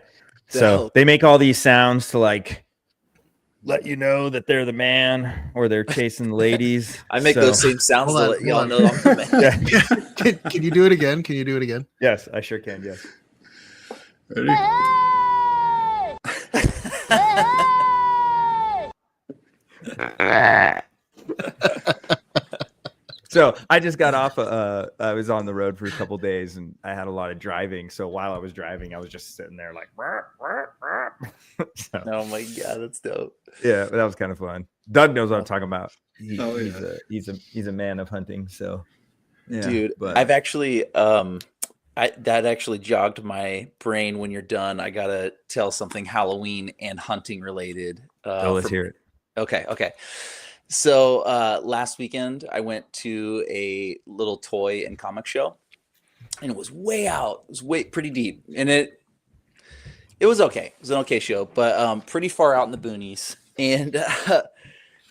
So Dope. they make all these sounds to like let you know that they're the man or they're chasing the ladies. I make So- those same sounds Hold to on, let y'all hold know I'm the man. Yeah. Can you do it again? Can you do it again? Yes, I sure can. Yes. Ready? So I just got off. I was on the road for a couple days, and I had a lot of driving. So while I was driving, I was just sitting there like. So, Oh my god, that's dope. yeah, that was kind of fun. Doug knows what I'm talking about. Oh, He's a man of hunting. So, yeah, Dude, but I've actually that actually jogged my brain. When you're done, I gotta tell something Halloween and hunting related. let's hear it. Okay. So last weekend I went to a little toy and comic show, and it was way out. It was way pretty deep, and it was okay. It was an okay show, but pretty far out in the boonies. And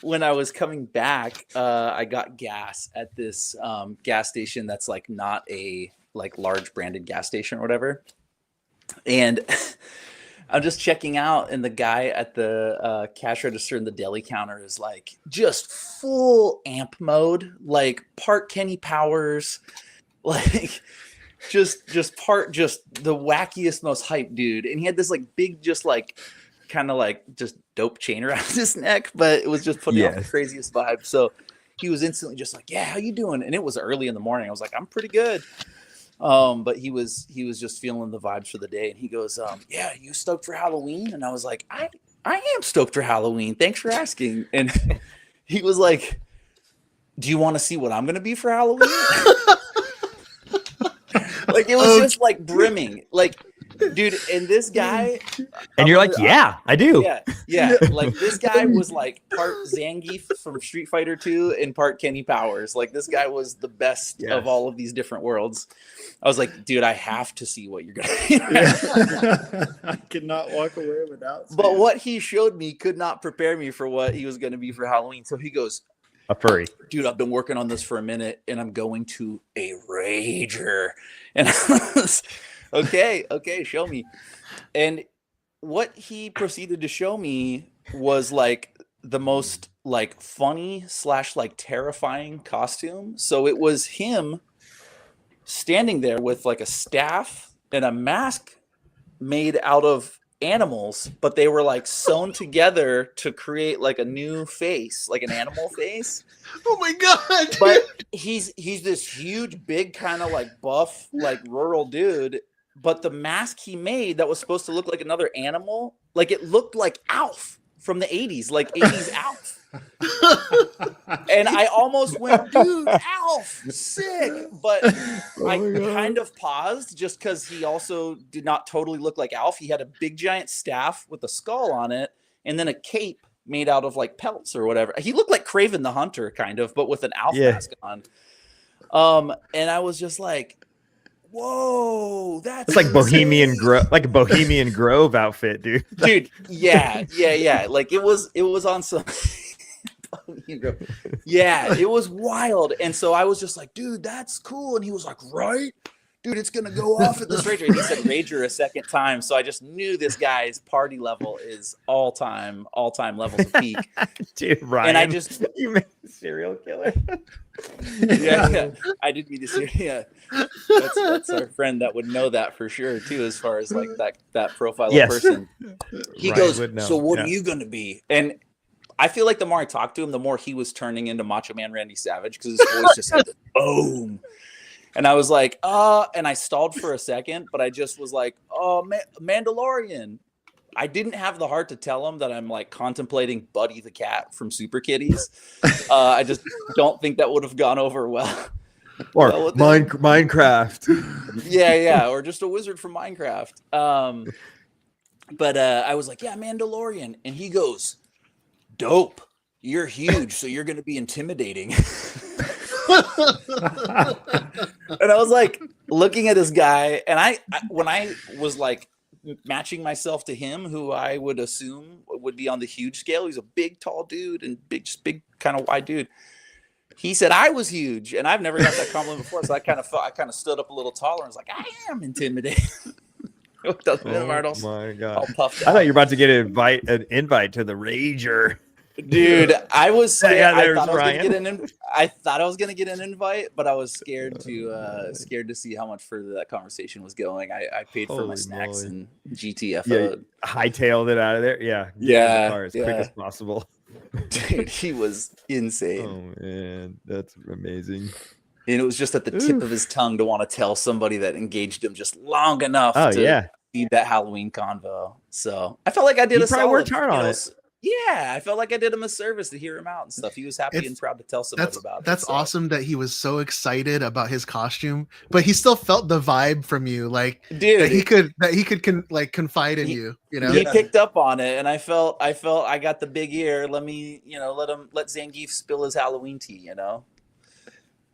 when I was coming back, I got gas at this gas station that's like not a like large branded gas station or whatever. And I'm just checking out, and the guy at the cash register in the deli counter is like just full amp mode, like part Kenny Powers, like just the wackiest, most hype dude. And he had this like big, just like kind of like just dope chain around his neck, but it was just putting off the craziest vibe. So he was instantly just like, yeah, how you doing? And it was early in the morning. I was like, I'm pretty good. But he was just feeling the vibes for the day, and he goes, yeah, you stoked for Halloween? And I was like, I am stoked for Halloween. Thanks for asking. And he was like, do you want to see what I'm going to be for Halloween? Like, it was just like brimming, like, dude. And this guy, and you're like, yeah, I do. Yeah. Like, this guy was like part Zangief from Street Fighter 2 and part Kenny Powers. Like, this guy was the best of all of these different worlds. I was like, dude, I have to see what you're gonna. I cannot walk away without. But what he showed me could not prepare me for what he was going to be for Halloween. So he goes, a furry. Dude, I've been working on this for a minute, and I'm going to a rager. And I was, okay, show me. And what he proceeded to show me was like the most like funny / like terrifying costume. So it was him standing there with like a staff and a mask made out of animals, but they were like sewn together to create like a new face, like an animal face. Oh my god! But he's this huge, big, kind of like buff, like rural dude. But the mask he made that was supposed to look like another animal, like it looked like Alf from the 80s, like 80s Alf. And I almost went, dude, Alf, sick. But I kind of paused just because he also did not totally look like Alf. He had a big giant staff with a skull on it, and then a cape made out of like pelts or whatever. He looked like Kraven the Hunter, kind of, but with an Alf mask on. And I was just like, whoa, that's it's like Bohemian Grove, like a Bohemian Grove outfit, dude. Dude, yeah. Like it was on some. Yeah, it was wild. And so I was just like, dude, that's cool. And he was like, right, dude, it's gonna go off at this rager. And he said rager a second time, so I just knew this guy's party level is all time levels of peak. Dude, Ryan, and I just you made a serial killer. yeah, I did meet a serial. Yeah, that's our friend that would know that for sure too, as far as like that profile of person. He Ryan goes, so what are you gonna be? And I feel like the more I talked to him, the more he was turning into Macho Man Randy Savage, because his voice just had the boom. And I was like, and I stalled for a second, but I just was like, Mandalorian. I didn't have the heart to tell him that I'm like contemplating Buddy the Cat from Super Kitties. I just don't think that would have gone over well. Or Minecraft. Yeah, or just a wizard from Minecraft. But I was like, yeah, Mandalorian. And he goes, dope. You're huge, so you're going to be intimidating. And I was like looking at this guy, and I when I was like matching myself to him, who I would assume would be on the huge scale, he's a big, tall dude and big kind of wide dude. He said I was huge, and I've never got that compliment before, so I kind of stood up a little taller and was like, I am intimidating. Oh my god! All puffed I out. thought you were about to get an invite to the Rager. Dude, I was scared. Yeah, I there's thought Ryan. I thought I was gonna get an invite, but I was scared to see how much further that conversation was going. I paid for my Holy snacks moly. and GTFO. Yeah, hightailed it out of there. Yeah, Yeah, car as quick as possible. Dude, he was insane. Oh man, that's amazing. And it was just at the tip of his tongue to want to tell somebody that engaged him just long enough Oh to yeah, feed that Halloween convo. So I felt like I did he a probably solid. worked hard you on know, it. Yeah, I felt like I did him a service to hear him out and stuff. He was happy and proud to tell somebody about it. That's so. awesome that he was so excited about his costume, but he still felt the vibe from you, like Dude, that he could confide in you. You know, he picked up on it, and I felt I got the big ear. Let me, let Zangief spill his Halloween tea.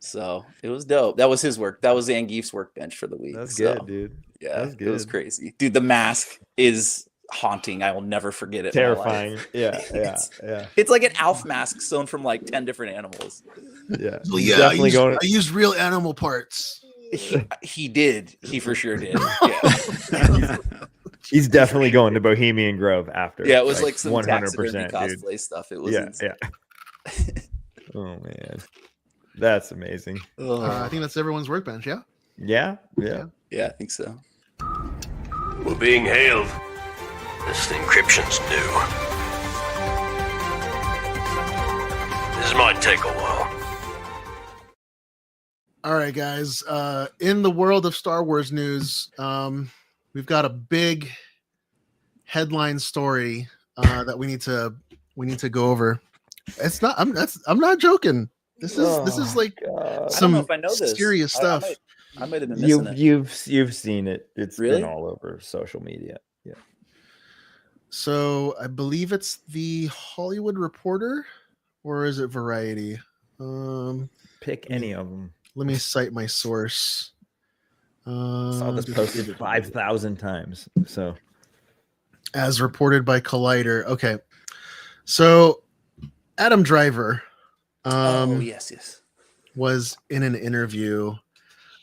So it was dope. That was his work. That was Zangief's workbench for the week. That's so, good, dude. Yeah, That's good. It was crazy, dude. The mask is haunting. I will never forget it. in my life. Terrifying. Yeah. It's like an Alf mask sewn from like 10 different animals. Yeah. Well, He's yeah, definitely going. I used real animal parts. He did. He for sure did. Yeah. He's definitely going to Bohemian Grove after. Yeah, it was like some 100%, taxidermy dude. cosplay stuff. It was insane. Oh man, that's amazing. I think that's everyone's workbench. Yeah. Yeah. Yeah, I think so. We're being hailed. This encryption's new. This might take a while. All right, guys. In the world of Star Wars news, we've got a big headline story that we need to go over. It's not. I'm not joking. This is like some I don't know if I know this. serious stuff. I might have been missing it. You've seen it. It's Really? been all over social media. Yeah. So I believe it's the Hollywood Reporter, or is it Variety? Pick any of them. Let me cite my source. Saw this posted 5,000 times. So, as reported by Collider. Okay, so Adam Driver, yes, was in an interview,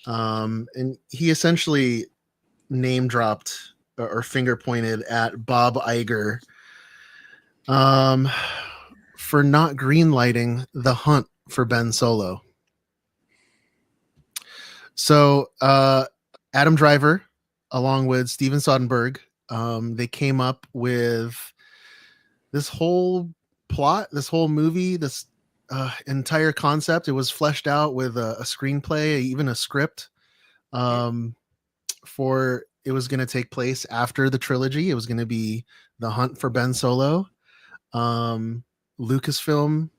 and he essentially name dropped or finger pointed at Bob Iger, for not greenlighting The Hunt for Ben Solo. So Adam Driver, along with Steven Soderbergh, they came up with this whole plot, this whole movie, this entire concept. It was fleshed out with a screenplay, even a script. It was going to take place after the trilogy. It was going to be The Hunt for Ben Solo. Lucasfilm,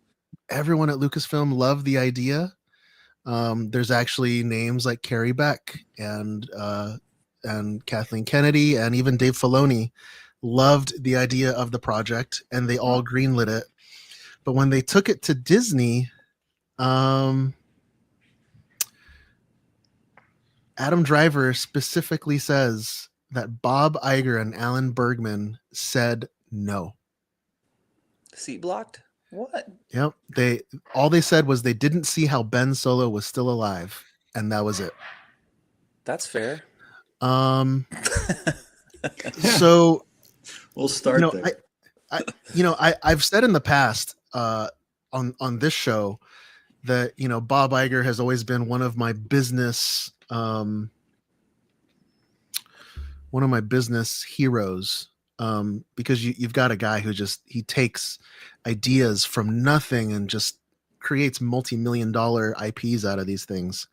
everyone at Lucasfilm loved the idea. There's actually names like Carrie Beck and Kathleen Kennedy and even Dave Filoni loved the idea of the project, and they all greenlit it. But when they took it to Disney, Adam Driver specifically says that Bob Iger and Alan Bergman said no. Seat blocked? What? Yep. All they said was they didn't see how Ben Solo was still alive, and that was it. That's fair. So We'll start there. I've said in the past on this show that Bob Iger has always been one of my business heroes, because you've got a guy who he takes ideas from nothing and just creates multi-million-dollar IPs out of these things.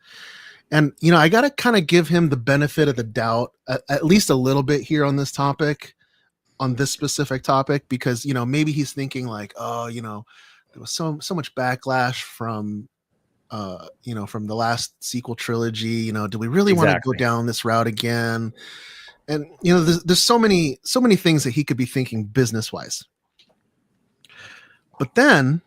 And I got to kind of give him the benefit of the doubt at least a little bit here on this specific topic, because maybe he's thinking like, there was so much backlash from from the last sequel trilogy. Do we really want to go down this route again? And there's so many things that he could be thinking business wise. But then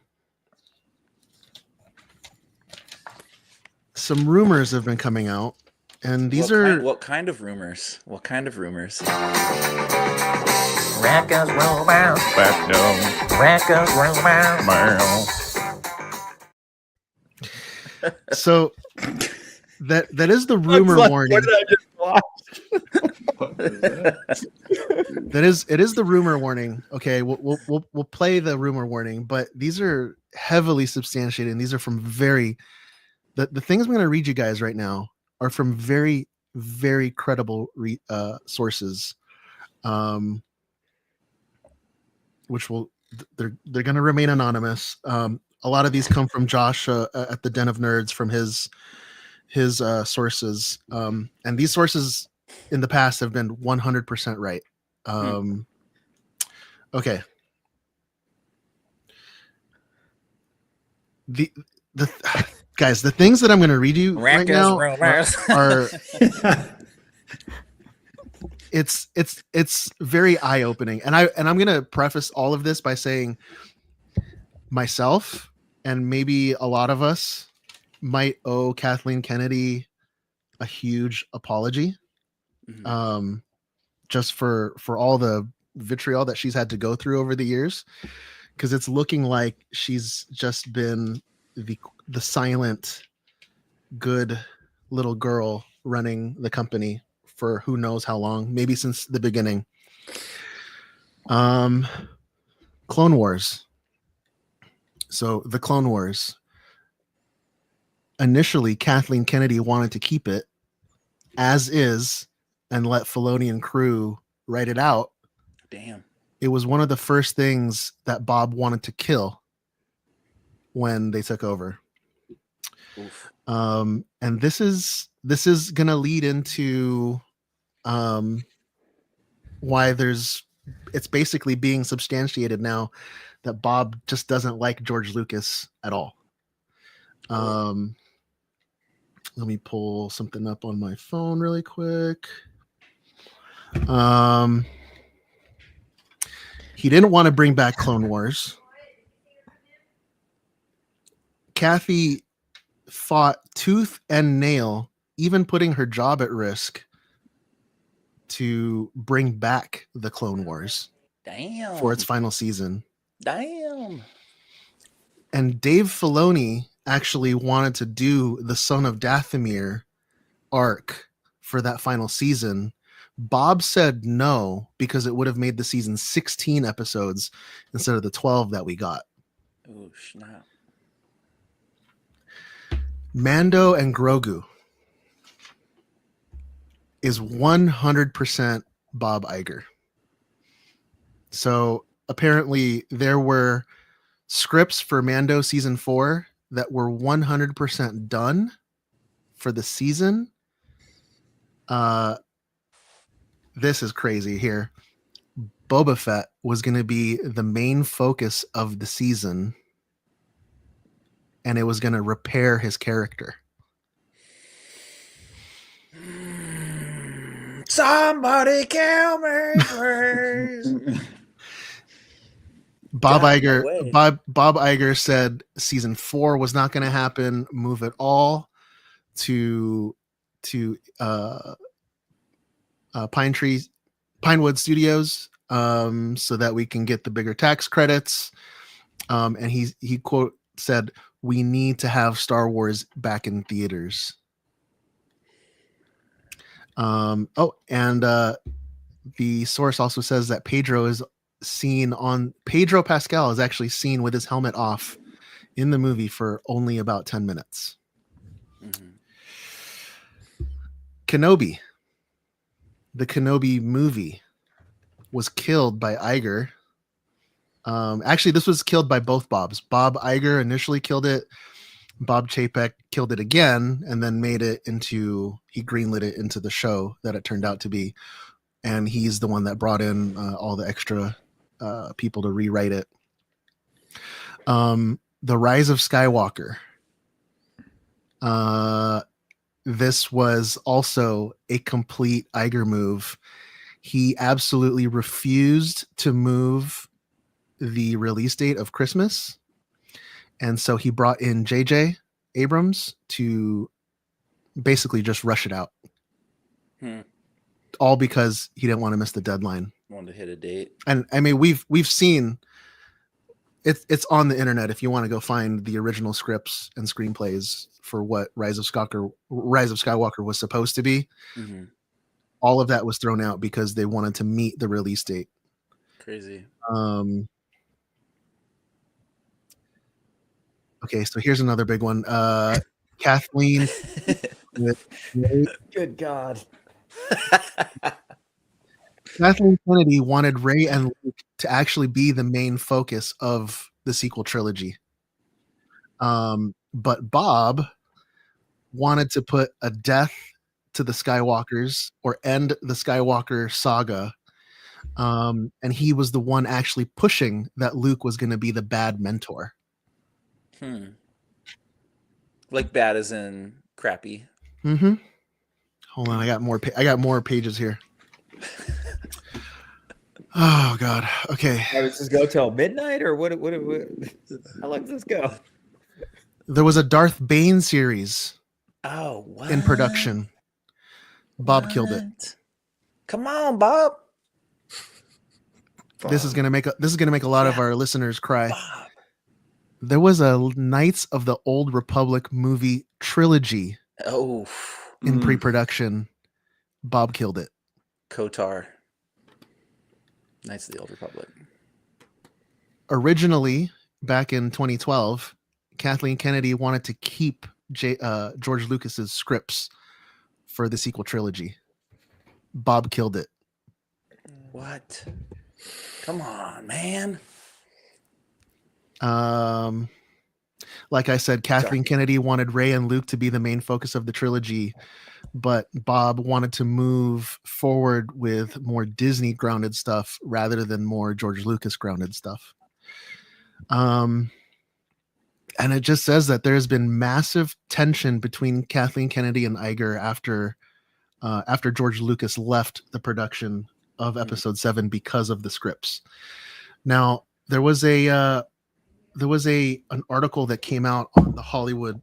some rumors have been coming out, and these what kind of rumors? What kind of rumors? Records romance. Back down. Records romance. So that is the rumor warning. What did I just watch? It is the rumor warning. Okay, we'll play the rumor warning, but these are heavily substantiated, and these are from the things I'm going to read you guys right now are from very, very credible sources, which will they're going to remain anonymous. A lot of these come from Josh at the Den of Nerds from his sources, and these sources in the past have been 100% right. Okay. The guys, the things that I'm going to read you right now are it's very eye-opening, and I'm going to preface all of this by saying myself and maybe a lot of us might owe Kathleen Kennedy a huge apology, just for all the vitriol that she's had to go through over the years, because it's looking like she's just been the silent, good little girl running the company for who knows how long, maybe since the beginning. Clone Wars. So the Clone Wars. Initially, Kathleen Kennedy wanted to keep it as is and let Filoni and crew write it out. Damn. It was one of the first things that Bob wanted to kill when they took over. Oof. And this is gonna lead into why it's basically being substantiated now that Bob just doesn't like George Lucas at all. Let me pull something up on my phone really quick. He didn't want to bring back Clone Wars. Kathy fought tooth and nail, even putting her job at risk, to bring back the Clone Wars. Damn. For its final season. Damn. And Dave Filoni actually wanted to do the Son of Dathomir arc for that final season. Bob said no because it would have made the season 16 episodes instead of the 12 that we got. Oh, snap. Mando and Grogu is 100% Bob Iger. So apparently there were scripts for Mando season 4 that were 100% done for the season. This is crazy here. Boba Fett was going to be the main focus of the season, and it was going to repair his character. Somebody kill me, please. Bob Iger said season 4 was not going to happen. Move it all to Pinewood Studios, so that we can get the bigger tax credits. And he quote said, "We need to have Star Wars back in theaters." And the source also says that Pedro Pascal is actually seen with his helmet off in the movie for only about 10 minutes. Mm-hmm. Kenobi. The Kenobi movie was killed by Iger. Actually, this was killed by both Bobs. Bob Iger initially killed it. Bob Chapek killed it again, and then he greenlit it into the show that it turned out to be. And he's the one that brought in all the extra people to rewrite it. The Rise of Skywalker. This was also a complete Iger move. He absolutely refused to move the release date of Christmas. And so he brought in J.J. Abrams to basically just rush it out. All because he didn't want to miss the deadline. Wanted to hit a date. And I mean, we've seen it's on the internet if you want to go find the original scripts and screenplays for what Rise of Skywalker was supposed to be. Mm-hmm. All of that was thrown out because they wanted to meet the release date. Crazy. Okay, so here's another big one. Kathleen. Good God. Kathleen Kennedy wanted Ray and Luke to actually be the main focus of the sequel trilogy. But Bob wanted to put a death to the Skywalkers or end the Skywalker saga. And he was the one actually pushing that Luke was going to be the bad mentor. Like bad as in crappy. Mm-hmm. Hold on, I got more pages here. Oh God. Okay. Does this go till midnight or what? How long does this go? There was a Darth Bane series Oh, what? in production. Bob killed it. Come on, Bob. This is gonna make a lot of our listeners cry. There was a Knights of the Old Republic movie trilogy in pre-production. Bob killed it. KOTOR. Knights of the Old Republic. Originally, back in 2012, Kathleen Kennedy wanted to keep George Lucas's scripts for the sequel trilogy. Bob killed it. What? Come on, man. Like I said, Kathleen Kennedy wanted Ray and Luke to be the main focus of the trilogy, but Bob wanted to move forward with more Disney grounded stuff rather than more George Lucas grounded stuff. And it just says that there has been massive tension between Kathleen Kennedy and Iger after George Lucas left the production of Episode 7 because of the scripts. Now, there was an article that came out on the Hollywood,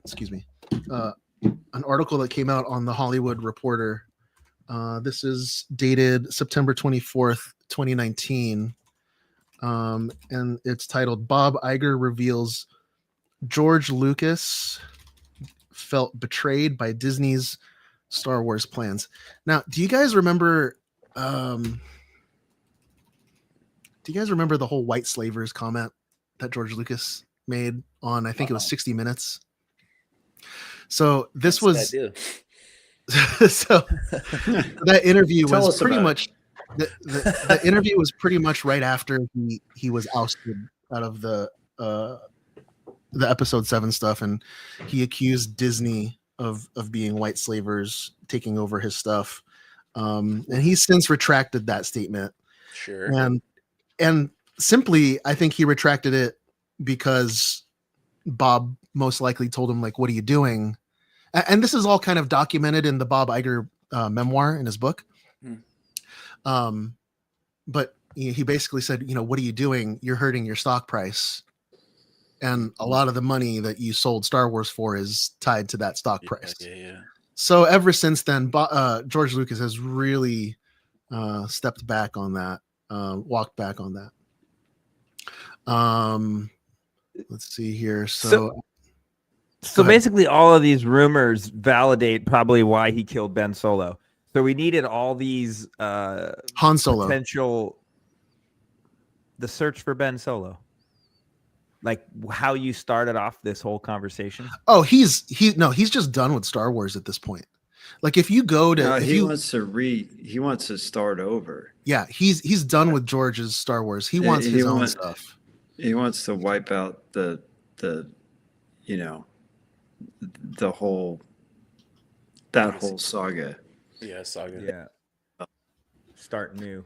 an article that came out on the Hollywood Reporter. This is dated September 24th, 2019. And it's titled Bob Iger Reveals George Lucas Felt Betrayed by Disney's Star Wars Plans. Now, do you guys remember the whole white slavers comment that George Lucas made on, I think it was 60 Minutes? So this was so that interview was pretty much the interview was pretty much right after he was ousted out of the Episode 7 stuff, and he accused Disney of being white slavers taking over his stuff. And he's since retracted that statement. Sure. And simply, I think he retracted it because Bob most likely told him, like, what are you doing? And this is all kind of documented in the Bob Iger memoir in his book. But he basically said, what are you doing? You're hurting your stock price. And a lot of the money that you sold Star Wars for is tied to that stock price. Yeah. So ever since then, George Lucas has really stepped back on that, walked back on that. Let's see here. So basically all of these rumors validate probably why he killed Ben Solo. So we needed all these Han Solo potential, the search for Ben Solo. Like how you started off this whole conversation. Oh, he's just done with Star Wars at this point. Like if you go to, he wants to start over. Yeah, he's done with George's Star Wars. He wants his own stuff. He wants to wipe out the whole saga. Yeah, saga. Yeah. Start new.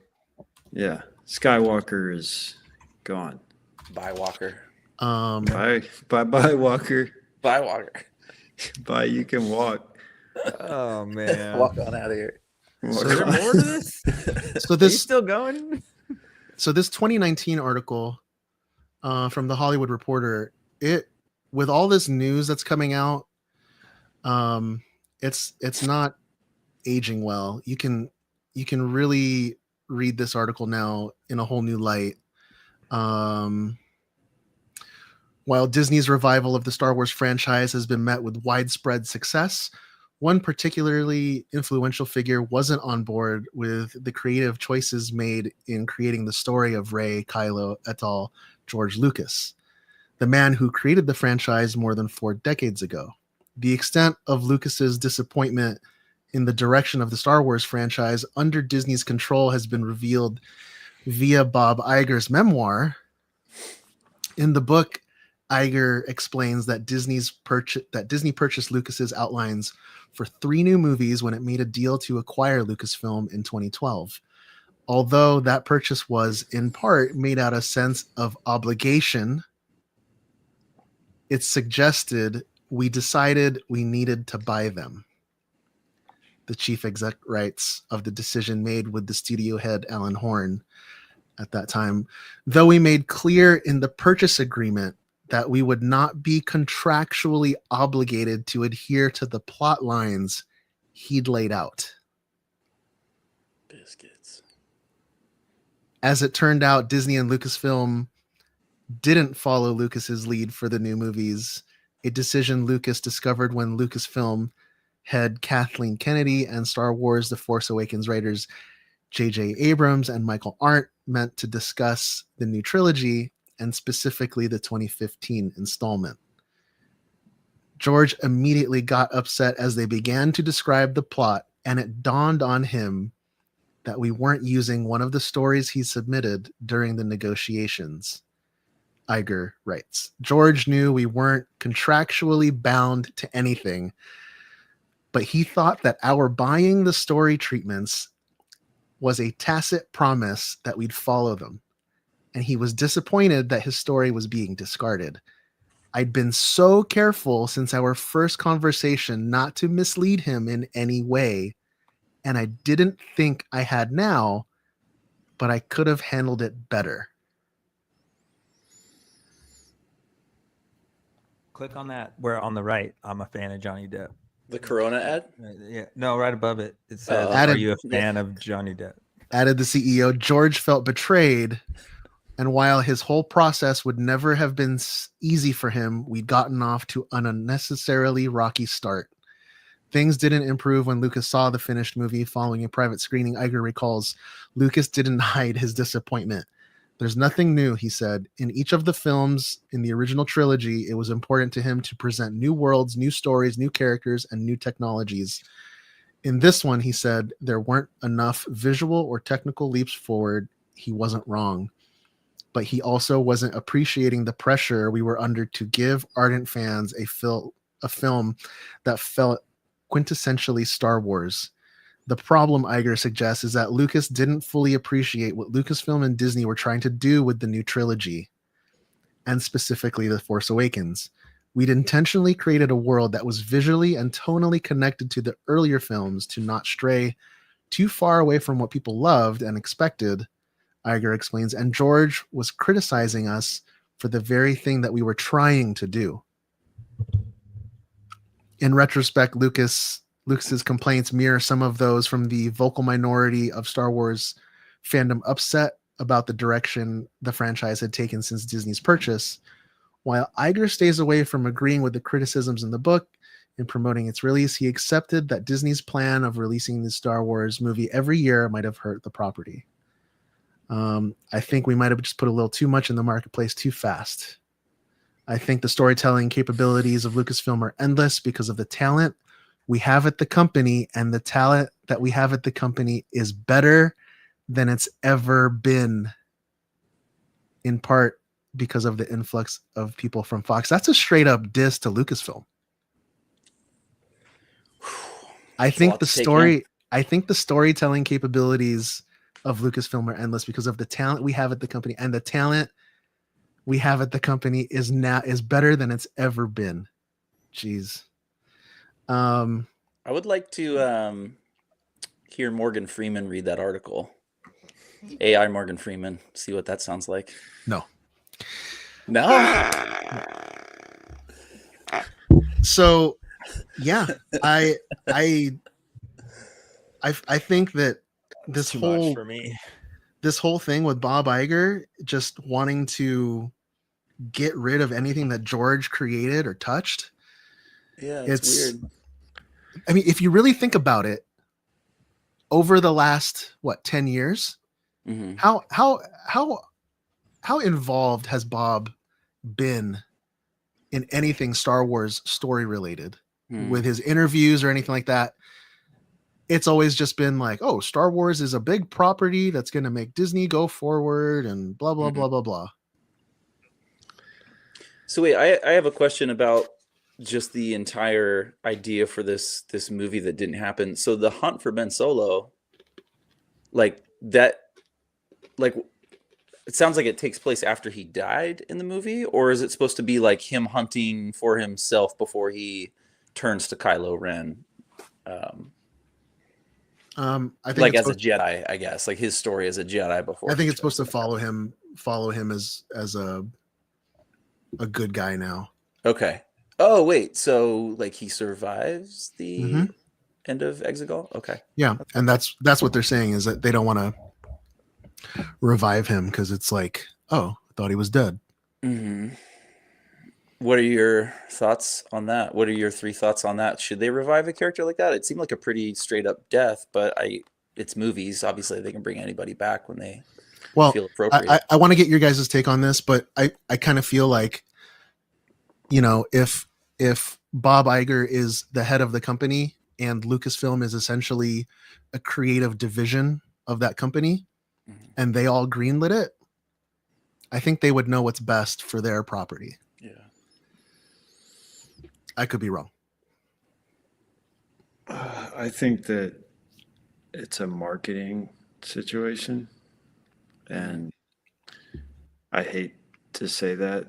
Yeah. Skywalker is gone. Bye, Walker. Bye, Walker. Bye, Walker. Bye, you can walk. Oh man. Walk on out of here. So is there more to this? So this He's still going. So this 2019 article from the Hollywood Reporter, with all this news that's coming out, it's not aging well. You can really read this article now in a whole new light. While Disney's revival of the Star Wars franchise has been met with widespread success, one particularly influential figure wasn't on board with the creative choices made in creating the story of Rey, Kylo, et al., George Lucas, the man who created the franchise more than 4 decades ago. The extent of Lucas's disappointment in the direction of the Star Wars franchise under Disney's control has been revealed via Bob Iger's memoir. In the book, Iger explains that Disney purchased Lucas's outlines for 3 new movies when it made a deal to acquire Lucasfilm in 2012. Although that purchase was in part made out of sense of obligation, it suggested we decided we needed to buy them. The chief exec writes of the decision made with the studio head Alan Horn at that time, though we made clear in the purchase agreement that we would not be contractually obligated to adhere to the plot lines he'd laid out. Biscuits. As it turned out, Disney and Lucasfilm didn't follow Lucas's lead for the new movies, a decision Lucas discovered when Lucasfilm head Kathleen Kennedy and Star Wars The Force Awakens writers J.J. Abrams and Michael Arndt met to discuss the new trilogy and specifically the 2015 installment. George immediately got upset as they began to describe the plot, and it dawned on him that we weren't using one of the stories he submitted during the negotiations. Iger writes, George knew we weren't contractually bound to anything, but he thought that our buying the story treatments was a tacit promise that we'd follow them. And he was disappointed that his story was being discarded. I'd been so careful since our first conversation not to mislead him in any way, and I didn't think I had now, but I could have handled it better. Click on that where on the right, I'm a fan of Johnny Depp. The Corona ad? Yeah, no, right above it. It says, Added- are you a fan of Johnny Depp? Added the CEO, George felt betrayed, and while his whole process would never have been easy for him, we'd gotten off to an unnecessarily rocky start. Things didn't improve when Lucas saw the finished movie following a private screening. Iger recalls, Lucas didn't hide his disappointment. There's nothing new, he said. In each of the films in the original trilogy, it was important to him to present new worlds, new stories, new characters, and new technologies. In this one, he said, there weren't enough visual or technical leaps forward. He wasn't wrong. But he also wasn't appreciating the pressure we were under to give ardent fans a film that felt quintessentially Star Wars. The problem, Iger suggests, is that Lucas didn't fully appreciate what Lucasfilm and Disney were trying to do with the new trilogy, and specifically The Force Awakens. We'd intentionally created a world that was visually and tonally connected to the earlier films to not stray too far away from what people loved and expected, Iger explains, and George was criticizing us for the very thing that we were trying to do. In retrospect, Lucas's complaints mirror some of those from the vocal minority of Star Wars fandom upset about the direction the franchise had taken since Disney's purchase. While Iger stays away from agreeing with the criticisms in the book in promoting its release, he accepted that Disney's plan of releasing the Star Wars movie every year might have hurt the property. I think we might have just put a little too much in the marketplace too fast. I think the storytelling capabilities of Lucasfilm are endless because of the talent we have at the company, and the talent that we have at the company is better than it's ever been, in part because of the influx of people from Fox. That's a straight up diss to Lucasfilm. I think the storytelling capabilities of Lucasfilm are endless because of the talent we have at the company, and the talent we have at the company is better than it's ever been. Jeez. I would like to hear Morgan Freeman read that article. AI Morgan Freeman. See what that sounds like. No. So, yeah, I think that this Too whole much for me. This whole thing with Bob Iger just wanting to get rid of anything that George created or touched. Yeah, it's weird. I mean, if you really think about it, over the last 10 years, mm-hmm. how involved has Bob been in anything Star Wars story related with his interviews or anything like that? it's always just been like, oh, Star Wars is a big property that's going to make Disney go forward and blah, blah, blah, blah, blah. So wait, I have a question about just the entire idea for this movie that didn't happen. So the hunt for Ben Solo, like that, like it sounds like it takes place after he died in the movie, or is it supposed to be like him hunting for himself before he turns to Kylo Ren? I think like as a Jedi, I guess, like his story as a Jedi before. I think it's supposed to follow him as a good guy now. Okay. Oh wait, so like he survives the end of Exegol? Okay. Yeah, and that's what they're saying, is that they don't want to revive him because it's like, oh, I thought he was dead. Mm-hmm. What are your thoughts on that? What are your 3 thoughts on that? Should they revive a character like that? It seemed like a pretty straight up death, but it's movies. Obviously, they can bring anybody back when they feel appropriate. I want to get your guys' take on this, but I kind of feel like, you know, if Bob Iger is the head of the company and Lucasfilm is essentially a creative division of that company, and they all greenlit it, I think they would know what's best for their property. Yeah. I could be wrong. I think that it's a marketing situation, and I hate to say that,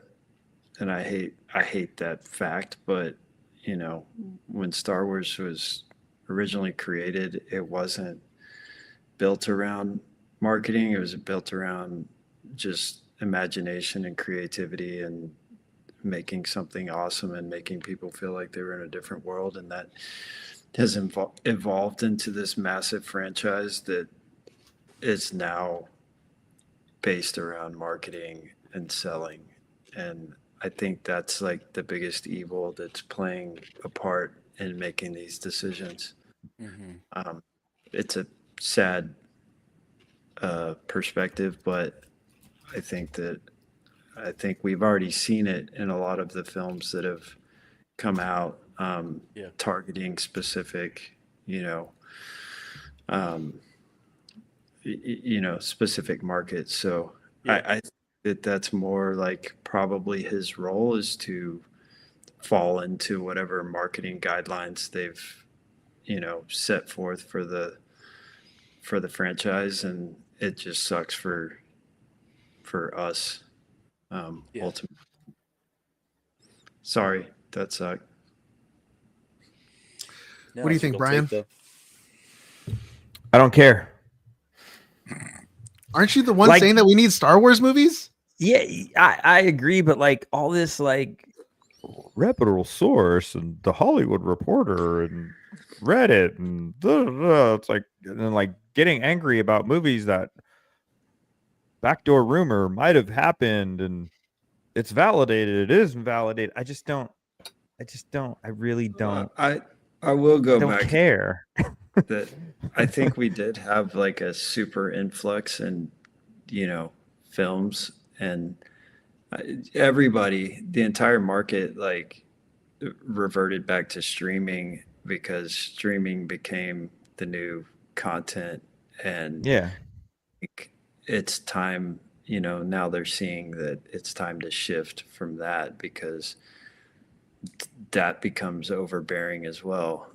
and I hate that fact, but you know, when Star Wars was originally created, it wasn't built around marketing. It was built around just imagination and creativity and making something awesome and making people feel like they were in a different world. And that has evolved into this massive franchise that is now based around marketing and selling. And I think that's like the biggest evil that's playing a part in making these decisions. It's a sad perspective, but I think we've already seen it in a lot of the films that have come out, targeting specific, specific markets. So I think that's more like probably his role is to fall into whatever marketing guidelines they've, set forth for the franchise, and it just sucks for us. Ultimately, sorry, that sucked. What do you think, Brian? I don't care. Aren't you the one saying that we need Star Wars movies? Yeah, I agree, but like all this like reputable source and the Hollywood Reporter and Reddit and it's like, and then like getting angry about movies that backdoor rumor might have happened and it's validated, it isn't validated. I really don't. I will go I don't back. care. That I think we did have like a super influx in, films, and everybody, the entire market, like reverted back to streaming because streaming became the new content. And it's time, now they're seeing that it's time to shift from that because that becomes overbearing as well.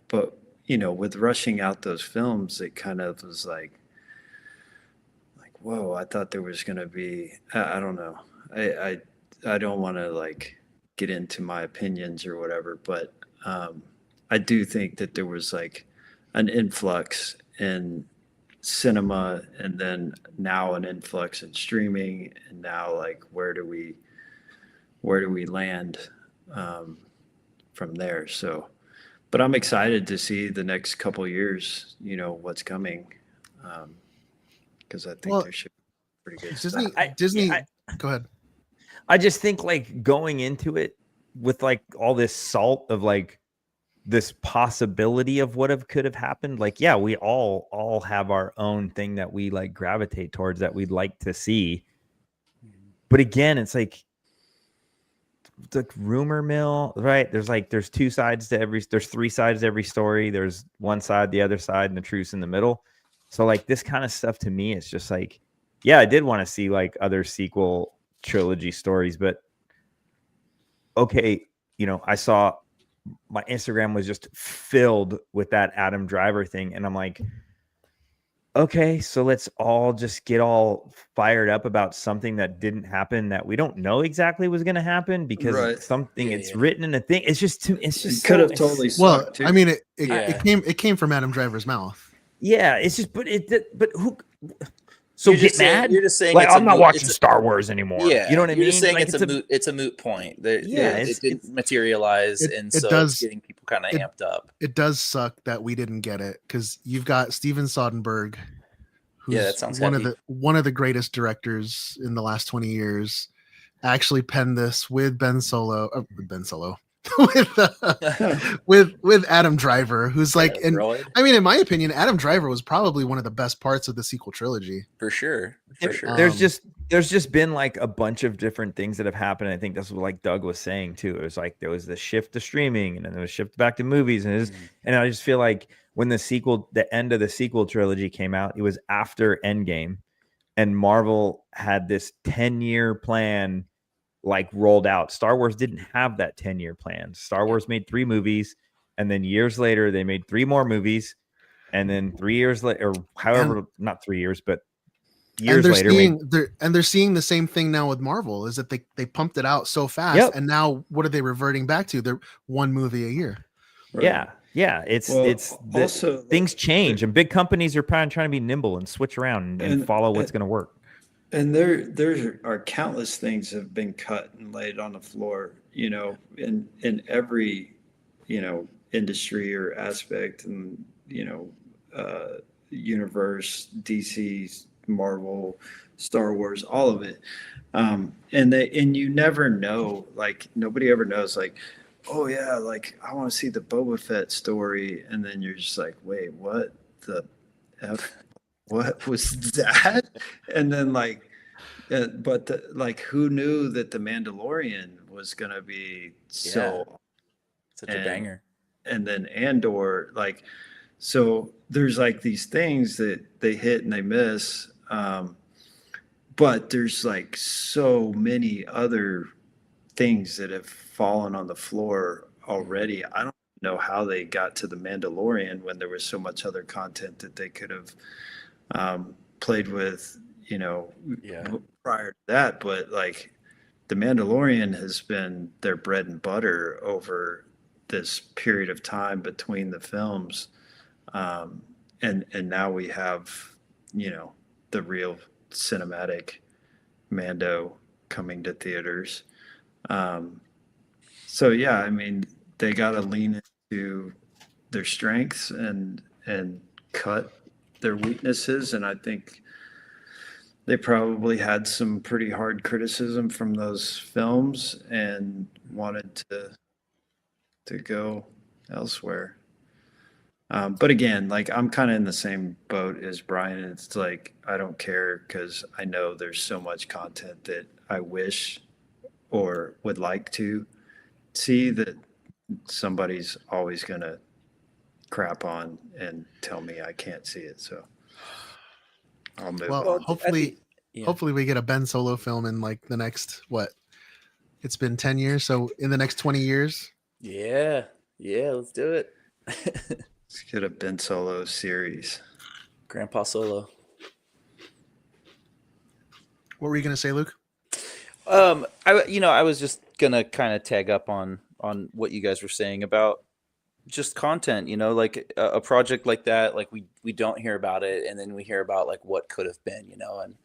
But with rushing out those films, it kind of was like, whoa, I thought there was going to be, I don't know. I don't want to like get into my opinions or whatever, but I do think that there was like an influx in cinema, and then now an influx in streaming, and now like where do we land from there? So, but I'm excited to see the next couple years, what's coming, because I think there should be pretty good stuff. Disney, go ahead. I just think like going into it with like all this salt of like this possibility of what could have happened. Like, yeah, we all have our own thing that we like gravitate towards that we'd like to see. But again, it's like the rumor mill, right? There's two sides to there's three sides to every story. There's one side, the other side, and the truth's in the middle. So like this kind of stuff to me, it's just like, yeah, I did want to see like other sequel trilogy stories, but okay, I saw my Instagram was just filled with that Adam Driver thing, and I'm like, okay, so let's all just get all fired up about something that didn't happen, that we don't know exactly was going to happen because something written in a thing. It's just could have totally well. too. I mean, it came from Adam Driver's mouth. Yeah, it's just but who? So you're get mad. You're just saying like, it's I'm not watching Star Wars anymore. Yeah, you know what I mean. You're just saying like, it's a moot point. It didn't materialize, and so it's getting people kind of amped up. It does suck that we didn't get it because you've got Steven Soderbergh, who's that sounds one of the greatest directors in the last 20 years. Actually penned this with Ben Solo. with Adam Driver, who's like, and I mean, in my opinion, Adam Driver was probably one of the best parts of the sequel trilogy. For sure. There's just been like a bunch of different things that have happened. I think that's what like Doug was saying too. It was like there was the shift to streaming, and then there was shift back to movies, and I just feel like when the end of the sequel trilogy came out, it was after Endgame, and Marvel had this 10-year plan like rolled out. Star Wars didn't have that 10-year plan. Star Wars made 3 movies, and then years later they made 3 more movies, and then 3 years later, or however, not 3 years, but years later, they're seeing the same thing now with Marvel. Is that they pumped it out so fast, and now what are they reverting back to? They're one movie a year. Right. Yeah. It's also things change, and big companies are trying to be nimble and switch around and follow what's going to work. And there are countless things have been cut and laid on the floor, in every, industry or aspect, and, universe, DC, Marvel, Star Wars, all of it. And you never know, like nobody ever knows, like, oh yeah, like I want to see the Boba Fett story. And then you're just like, wait, what the F? What was that? And then who knew that the Mandalorian was gonna be such a banger? And then Andor, so there's like these things that they hit and they miss, but there's like so many other things that have fallen on the floor already. I don't know how they got to the Mandalorian when there was so much other content that they could have played with, prior to that. But like the Mandalorian has been their bread and butter over this period of time between the films. And now we have, the real cinematic Mando coming to theaters. So yeah, I mean, they got to lean into their strengths and cut their weaknesses. And I think they probably had some pretty hard criticism from those films and wanted to go elsewhere. But again, like I'm kind of in the same boat as Brian. It's like, I don't care because I know there's so much content that I wish or would like to see that somebody's always going to crap on and tell me I can't see it. So I'll move on. Hopefully we get a Ben Solo film in like the next, it's been 10 years. So in the next 20 years. Yeah. Let's do it. Let's get a Ben Solo series. Grandpa Solo. What were you going to say, Luke? I was just gonna kind of tag up on what you guys were saying about just content, like a project like that, like we don't hear about it, and then we hear about like what could have been, and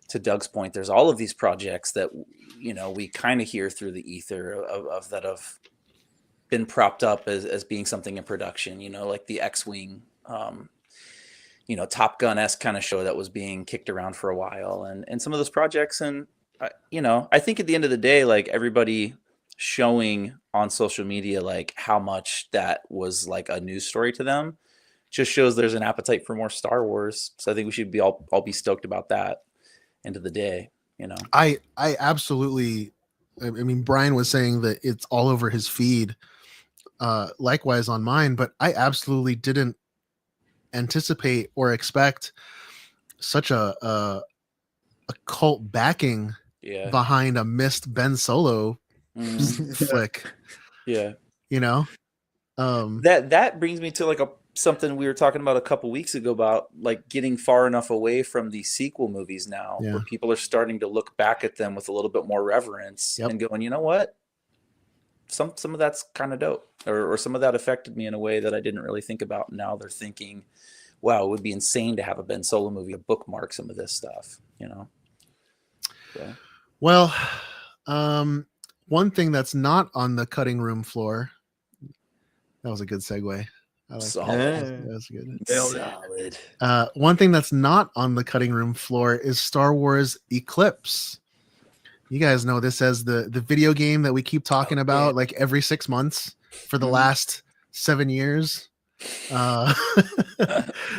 to Doug's point, there's all of these projects that we kind of hear through the ether of that have been propped up as being something in production, like the X-Wing, Top Gun-esque kind of show that was being kicked around for a while, and some of those projects. And I think at the end of the day, like everybody showing on social media, like how much that was like a news story to them, just shows there's an appetite for more Star Wars. So I think we should be all be stoked about that end of the day. I absolutely I mean, Brian was saying that it's all over his feed, likewise on mine, but I absolutely didn't anticipate or expect such a cult backing behind a missed Ben Solo flick. Yeah. You know? That brings me to like something we were talking about a couple weeks ago about like getting far enough away from these sequel movies now where people are starting to look back at them with a little bit more reverence and going, you know what? Some of that's kind of dope, or some of that affected me in a way that I didn't really think about. Now they're thinking, wow, it would be insane to have a Ben Solo movie, a bookmark some of this stuff, you know? So. Well, one thing that's not on the cutting room floor. That was a good segue. I like that. That's good. Solid. One thing that's not on the cutting room floor is Star Wars Eclipse. You guys know this as the video game that we keep talking about like every 6 months for the last 7 years.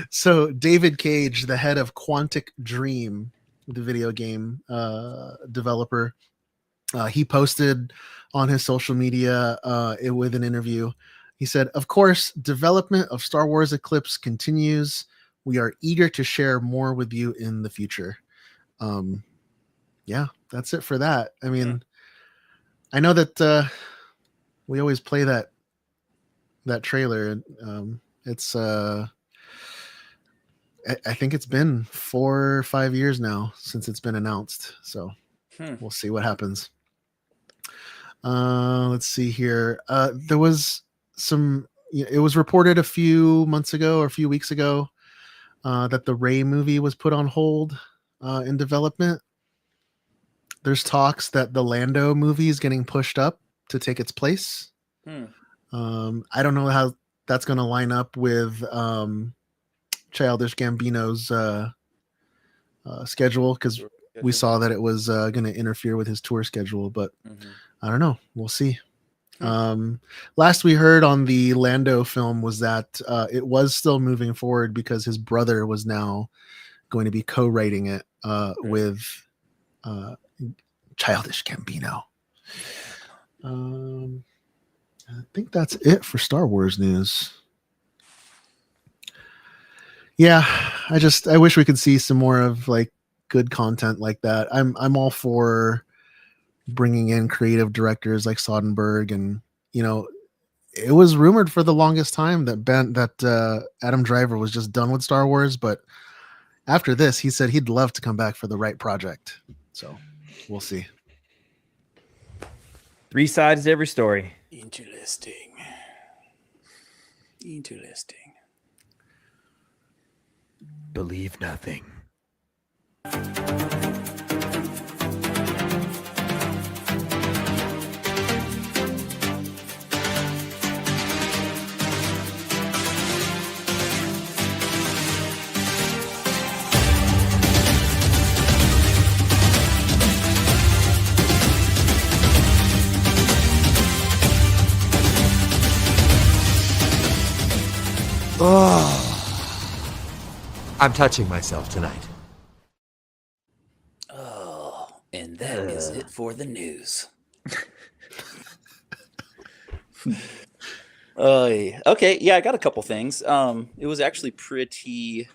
So David Cage, the head of Quantic Dream, the video game developer, he posted on his social media with an interview. He said, "Of course, development of Star Wars Eclipse continues. We are eager to share more with you in the future." Yeah, that's it for that. I mean, I know that we always play that trailer. It's I think it's been 4 or 5 years now since it's been announced. So we'll see what happens. Let's see here. There was it was reported a few months ago or a few weeks ago that the Rey movie was put on hold in development. There's talks that the Lando movie is getting pushed up to take its place. I don't know how that's going to line up with Childish Gambino's schedule, because we saw that it was going to interfere with his tour schedule, but I don't know. We'll see. Last we heard on the Lando film was that it was still moving forward because his brother was now going to be co-writing it with Childish Gambino. I think that's it for Star Wars news. Yeah, I wish we could see some more of like good content like that. I'm all for bringing in creative directors like Soderbergh, and you know, it was rumored for the longest time that Adam Driver was just done with Star Wars, but after this, he said he'd love to come back for the right project. So we'll see. 3 sides to every story. Interesting. Believe nothing. I'm touching myself tonight. Oh, and that is it for the news. Okay, yeah, I got a couple things. It was actually pretty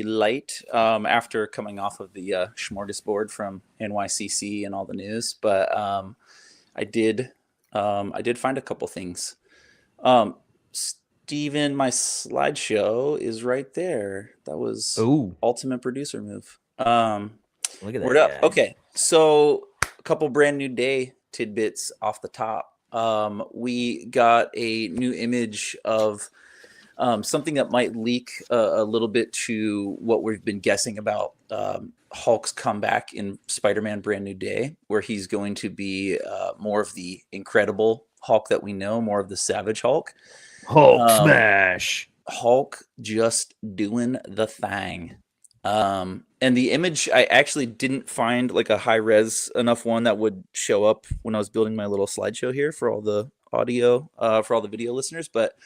light after coming off of the smorgasbord from NYCC and all the news, but I did find a couple things. Steven, my slideshow is right there. That was ultimate producer move. Look at that. Word up. Okay, so a couple brand new day tidbits off the top. We got a new image of something that might leak a little bit to what we've been guessing about Hulk's comeback in Spider-Man Brand New Day, where he's going to be more of the incredible Hulk that we know, more of the Savage Hulk. Hulk smash. Hulk just doing the thing. And the image, I actually didn't find like a high res enough one that would show up when I was building my little slideshow here for all the audio, for all the video listeners. But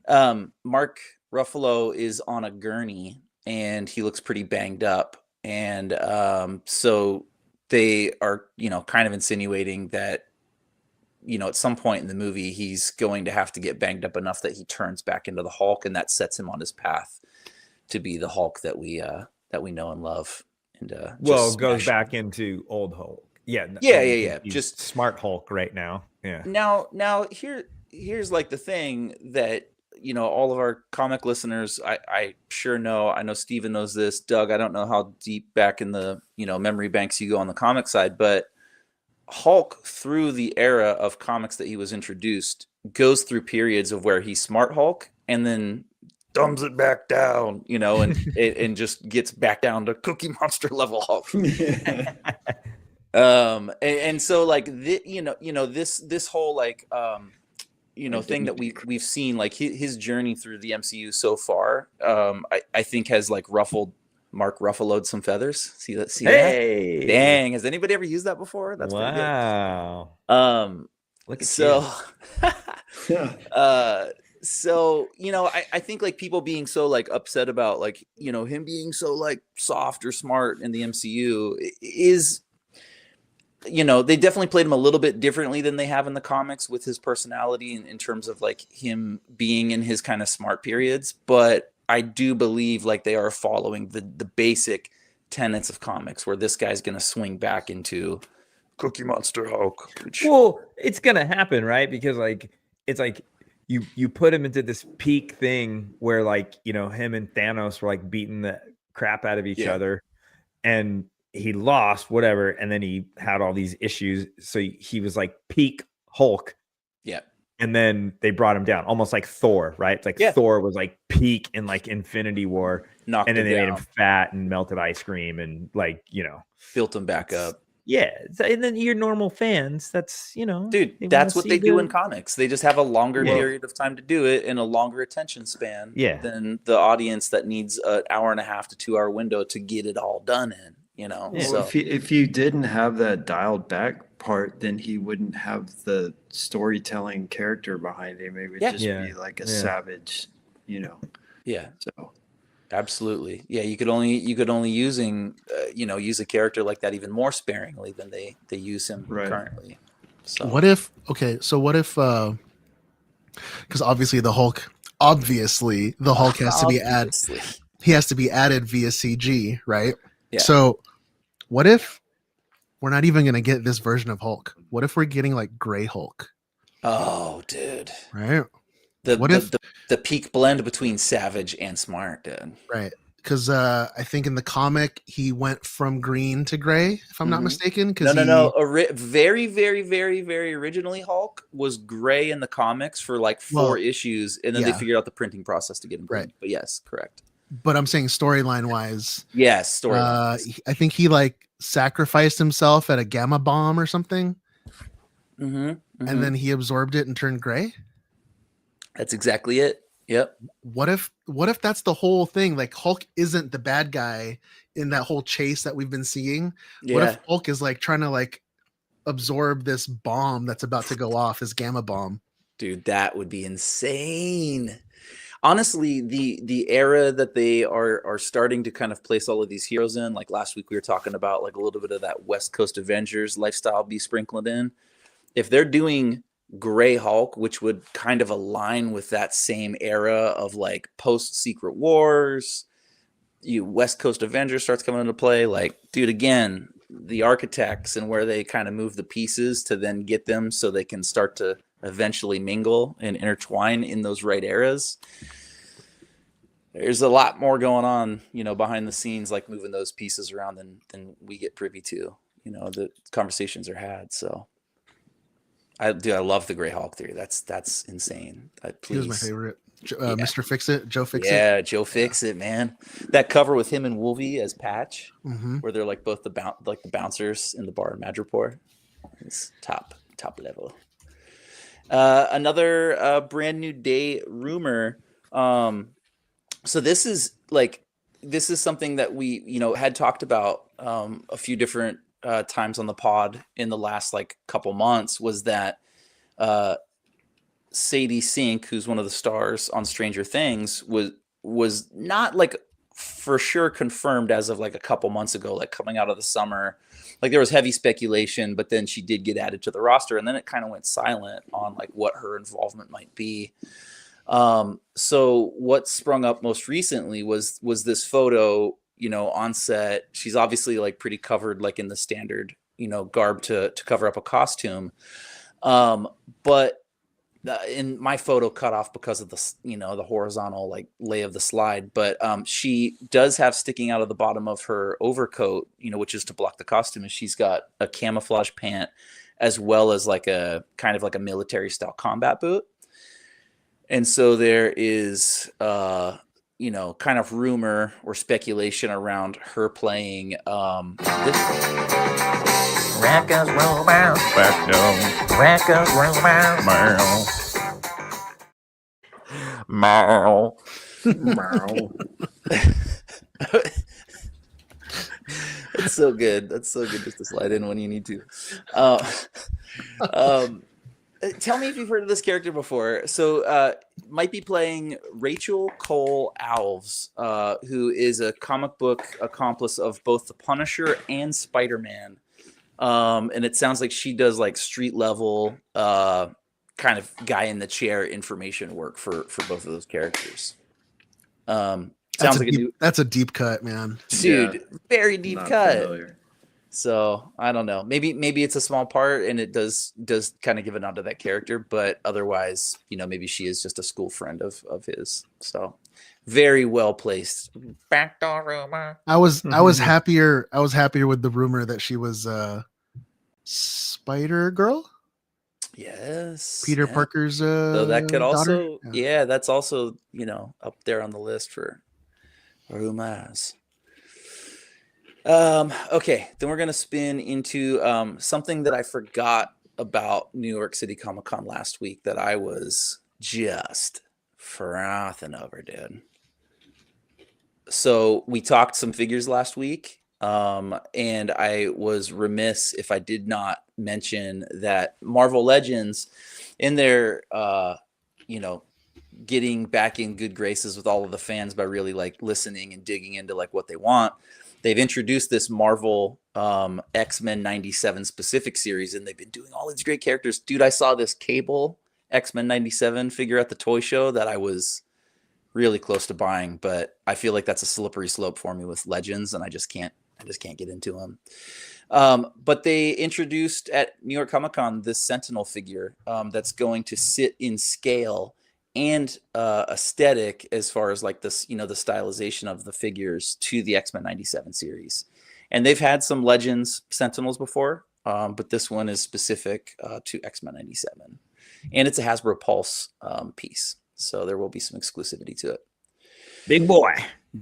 Mark Ruffalo is on a gurney and he looks pretty banged up. And so they are, kind of insinuating that, at some point in the movie, he's going to have to get banged up enough that he turns back into the Hulk, and that sets him on his path to be the Hulk that we know and love. And goes back into old Hulk. Yeah. Yeah. Just smart Hulk right now. Yeah. Now here's like the thing that, all of our comic listeners, I sure know. I know Steven knows this. Doug, I don't know how deep back in the, memory banks you go on the comic side, but Hulk, through the era of comics that he was introduced, goes through periods of where he's smart Hulk and then dumbs it back down, and just gets back down to Cookie Monster level Hulk. And so like this whole like thing that we've seen, like his journey through the MCU so far, I think has like ruffled Mark Ruffaloed some feathers. See that? That? Dang, has anybody ever used that before? That's wow. Pretty good. Look at so so I think like people being so like upset about like him being so like soft or smart in the MCU is, they definitely played him a little bit differently than they have in the comics with his personality in terms of like him being in his kind of smart periods. But I do believe like they are following the basic tenets of comics, where this guy's going to swing back into Cookie Monster Hulk. Well, it's going to happen, right? Because like, it's like you put him into this peak thing where like, him and Thanos were like beating the crap out of each other, and he lost, whatever, and then he had all these issues. So he was like peak Hulk. Yeah. And then they brought him down, almost like Thor, right? It's like Thor was like peak in like Infinity War. Knocked and then him they down. made him fat and melted ice cream and like, built him back up. Yeah. And then your normal fans, that's, dude, that's what they do in comics. They just have a longer period of time to do it and a longer attention span than the audience that needs an hour and a half to 2 hour window to get it all done in. So if you didn't have that dialed back part, then he wouldn't have the storytelling character behind him. It would just be like a savage, Yeah. So absolutely. Yeah. You could only use a character like that even more sparingly than they use him currently. So what if because obviously the Hulk has to be added. He has to be added via CG, right? Yeah. So what if we're not even going to get this version of Hulk? What if we're getting like Gray Hulk? Oh, dude. Right. The peak blend between savage and smart, dude. Right. Because I think in the comic he went from green to gray, if I'm not mistaken. No. Very, very, very, very originally Hulk was gray in the comics for like 4 issues, and then they figured out the printing process to get him green. Right. But yes, correct. But I'm saying storyline wise. Yes, storyline. I think he like sacrificed himself at a gamma bomb or something. And then he absorbed it and turned gray. That's exactly it. Yep. What if that's the whole thing? Like Hulk isn't the bad guy in that whole chase that we've been seeing. Yeah. What if Hulk is like trying to like absorb this bomb that's about to go off, this gamma bomb? Dude, that would be insane. Honestly, the era that they are starting to kind of place all of these heroes in, like last week we were talking about like a little bit of that West Coast Avengers lifestyle be sprinkled in. If they're doing Gray Hulk, which would kind of align with that same era of like post Secret Wars, West Coast Avengers starts coming into play. Like, dude, again, the architects and where they kind of move the pieces to then get them so they can start to eventually mingle and intertwine in those right eras. There's a lot more going on, behind the scenes, like moving those pieces around than we get privy to. The conversations are had. So I love the Gray Hulk theory. That's insane. He was my favorite. Mr. Fix-It, Joe Fix-It. Yeah, Joe Fix-It, man. That cover with him and Wolvie as Patch, where they're like both the bouncers in the bar in Madripoor. It's top level. Another brand new day rumor. So this is something that we had talked about a few different times on the pod in the last like couple months, was that Sadie Sink, who's one of the stars on Stranger Things, was not like for sure confirmed as of like a couple months ago, like coming out of the summer. Like there was heavy speculation, but then she did get added to the roster, and then it kind of went silent on like what her involvement might be. So what sprung up most recently was this photo, you know, on set. She's obviously like pretty covered, like in the standard, you know, garb to cover up a costume. But in my photo cut off because of the, you know, the horizontal like lay of the slide, but she does have sticking out of the bottom of her overcoat, you know, which is to block the costume, and she's got a camouflage pant as well as like a kind of like a military style combat boot. And so there is you know, kind of rumor or speculation around her playing this. Records roll bound. Back down. Records roll bound. Meow. Meow. That's so good. That's so good just to slide in when you need to. Tell me if you've heard of this character before. So might be playing Rachel Cole Alves, who is a comic book accomplice of both the Punisher and Spider-Man. And it sounds like she does like street level kind of guy in the chair information work for both of those characters. Sounds like that's a deep cut, man. Dude, Yeah. very deep Not cut. familiar. So I don't know. Maybe it's a small part and it does kind of give a nod to that character, but otherwise, you know, maybe she is just a school friend of his. So very well placed. Backdoor rumor. I was happier with the rumor that she was Spider Girl. Yes. Peter yeah. Parker's So that could daughter? also yeah, that's also, you know, up there on the list for rumors. Okay, then we're gonna spin into something that I forgot about New York City Comic Con last week that I was just frothing over, dude. So we talked some figures last week, and I was remiss if I did not mention that Marvel Legends, in their you know, getting back in good graces with all of the fans by really like listening and digging into like what they want. They've introduced this Marvel X-Men 97 specific series, and they've been doing all these great characters. Dude, I saw this Cable X-Men 97 figure at the toy show that I was really close to buying, but I feel like that's a slippery slope for me with Legends, and I just can't get into them. But they introduced at New York Comic Con this Sentinel figure that's going to sit in scale and aesthetic as far as like this, you know, the stylization of the figures to the X-Men 97 series. And they've had some Legends Sentinels before, but this one is specific to X-Men 97. And it's a Hasbro Pulse piece, so there will be some exclusivity to it. Big boy.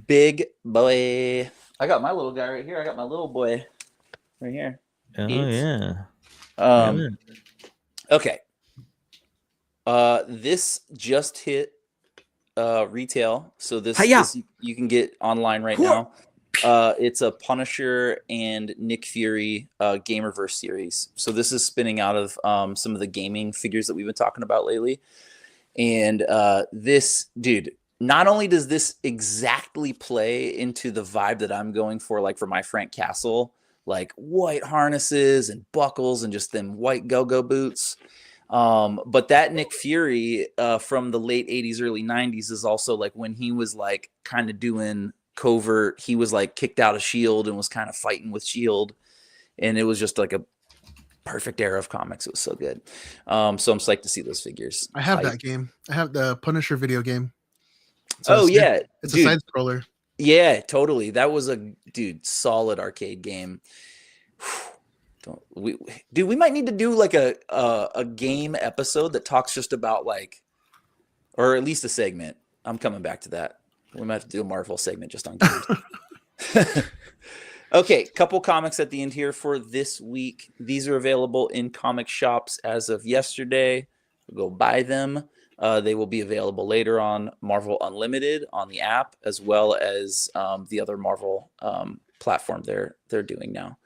Big boy. I got my little guy right here. I got my little boy right here. Oh, It's- yeah. Okay. This just hit retail, so this you can get online right now. It's a Punisher and Nick Fury Gamerverse series. So this is spinning out of some of the gaming figures that we've been talking about lately. And this, dude, not only does this exactly play into the vibe that I'm going for, like for my Frank Castle, like white harnesses and buckles and just them white go-go boots. But that Nick Fury from the late 80s, early 90s is also like when he was like kind of doing covert, he was like kicked out of S.H.I.E.L.D. and was kind of fighting with S.H.I.E.L.D. And it was just like a perfect era of comics. It was so good. So I'm psyched to see those figures. I have that game. I have the Punisher video game. It's a side scroller. Yeah, totally. That was a solid arcade game. We might need to do like a game episode that talks just about like, or at least a segment. I'm coming back to that. We might have to do a Marvel segment just on games. Okay, couple comics at the end here for this week. These are available in comic shops as of yesterday. Go buy them. They will be available later on Marvel Unlimited on the app, as well as the other Marvel platform they're doing now.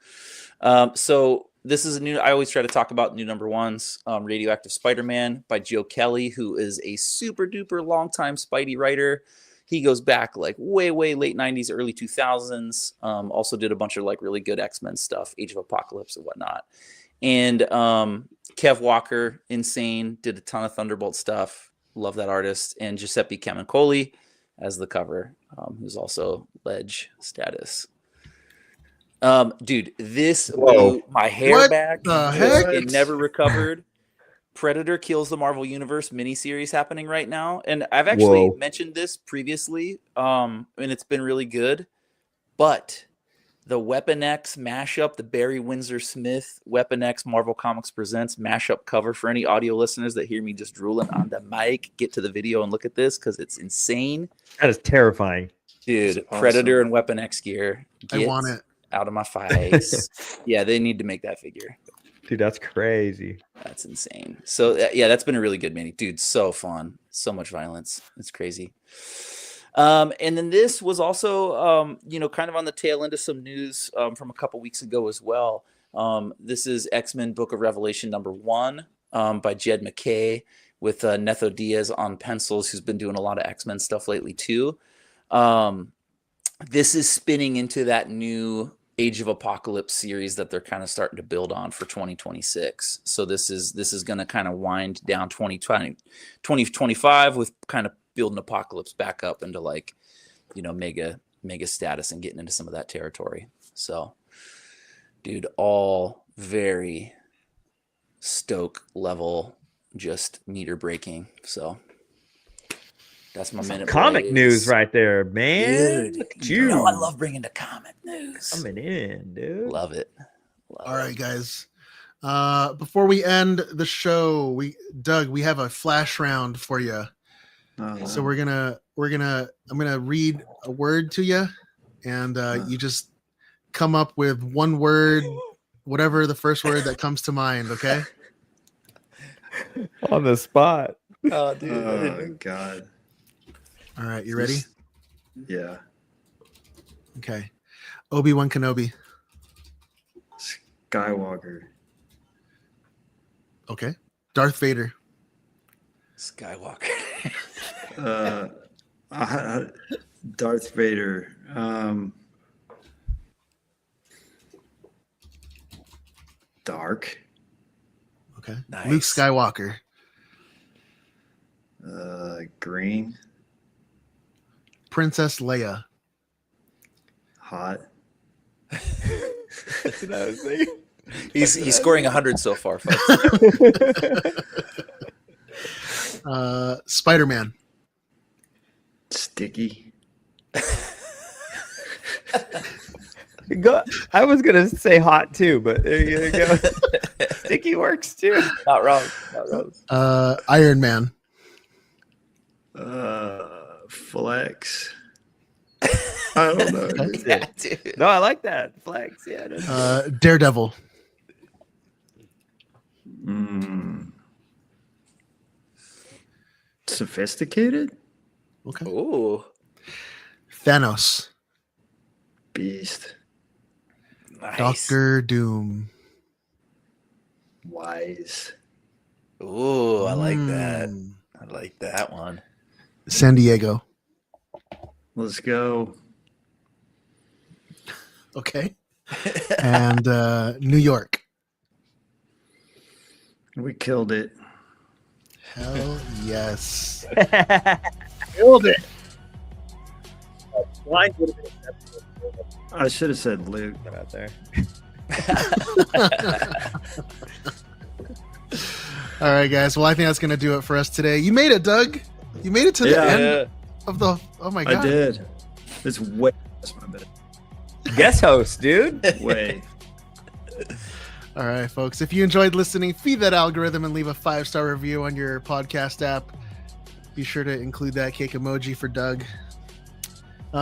So this is a new, I always try to talk about new number ones, Radioactive Spider-Man by Joe Kelly, who is a super duper longtime Spidey writer. He goes back like way late 90s, early 2000s. Also did a bunch of like really good X-Men stuff, Age of Apocalypse and whatnot. And Kev Walker, insane, did a ton of Thunderbolt stuff. Love that artist. And Giuseppe Camuncoli as the cover, who's also Ledge status. Dude, this blew my hair What back. the heck? It never recovered. Predator Kills the Marvel Universe miniseries happening right now. And I've actually mentioned this previously, and it's been really good. But the Weapon X mashup, the Barry Windsor Smith Weapon X Marvel Comics Presents mashup cover, for any audio listeners that hear me just drooling on the mic, get to the video and look at this because it's insane. That is terrifying. Dude, awesome. Predator and Weapon X gear. I want it. Out of my face. Yeah, they need to make that figure. Dude, that's crazy. That's insane. So, yeah, that's been a really good mini. Dude, so fun. So much violence. It's crazy. And then this was also, kind of on the tail end of some news from a couple weeks ago as well. This is X-Men Book of Revelation #1 by Jed MacKay with Netho Diaz on pencils, who's been doing a lot of X-Men stuff lately too. This is spinning into that new Age of Apocalypse series that they're kind of starting to build on for 2026. So this is going to kind of wind down 2025 with kind of building Apocalypse back up into like, mega status and getting into some of that territory. So, dude, all very stoke level, just meter breaking. So that's my minute. Comic news right there, man. Dude, Look at you. I love bringing the comic news. Coming in, dude. Love it. All right, guys. Before we end the show, Doug, we have a flash round for you. So I'm gonna read a word to you, and you just come up with one word, whatever the first word that comes to mind. Okay. On the spot. Oh, dude. Oh God. All right, you ready? Yeah. Okay. Obi-Wan Kenobi. Skywalker. Okay. Darth Vader. Skywalker. Darth Vader. Dark. Okay. Nice. Luke Skywalker. Green. Princess Leia. Hot. That's what I was thinking. He's scoring 100 so far, folks. Spider-Man. Sticky. I was gonna say hot too, but there you go. Sticky works too. Not wrong. Iron Man. Flex. I don't know. Yeah, dude. No, I like that. Flex. Yeah. Daredevil. Sophisticated. Okay. Ooh. Thanos. Beast. Nice. Doctor Doom. Wise. Ooh, I like that. I like that one. San Diego. Let's go. Okay. And New York. We killed it. Hell yes. Killed it. Blind would have been acceptable. I should have said Luke. Out there. All right, guys. Well, I think that's going to do it for us today. You made it, Doug. You made it to the end of the... Oh, my God. I did. It's way past my bed. Guest host, dude. Way. All right, folks. If you enjoyed listening, feed that algorithm and leave a 5-star review on your podcast app. Be sure to include that cake emoji for Doug.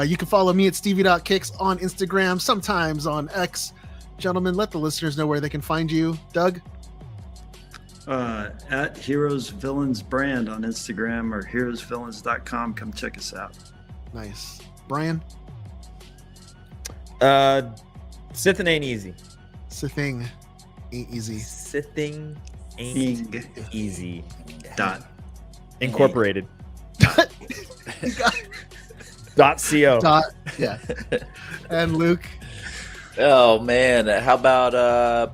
You can follow me at stevie.kicks on Instagram, sometimes on X. Gentlemen, let the listeners know where they can find you. Doug? At Heroes Villains Brand on Instagram or heroesvillains.com. Come check us out. Nice. Brian? Sithing ain't easy. Sithing ain't easy. Sithing ain't easy. Dot. Incorporated. You got .co. Yeah. And Luke. Oh man, how about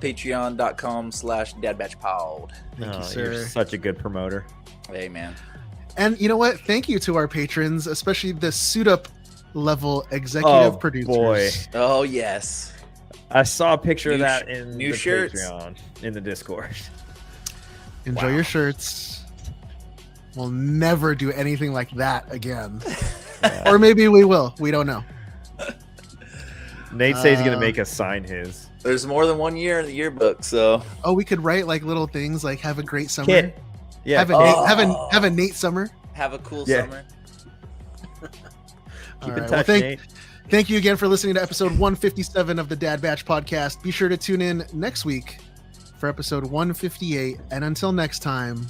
patreon.com/dadbatchpod? Thank you, You're sir. such a good promoter. Hey man. And you know what? Thank you to our patrons, especially the Suit Up level executive producers. Boy, Oh yes. I saw a picture of New that sh- in new the shirts. Patreon, in the Discord. Enjoy your shirts. We'll never do anything like that again. Or maybe we will. We don't know. Nate says he's gonna make us sign his There's more than 1 year in the yearbook, so Oh, we could write like little things like "Have a great summer." kit. Yeah, Have a Nate summer. have a cool Yeah. summer. All keep in right, touch, well, Nate. Thank you again for listening to episode 157 of the Dad Batch podcast. Be sure to tune in next week for episode 158. And until next time,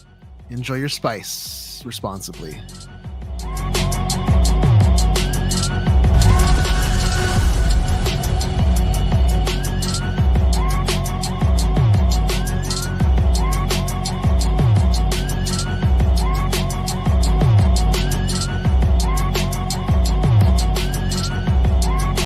enjoy your spice responsibly.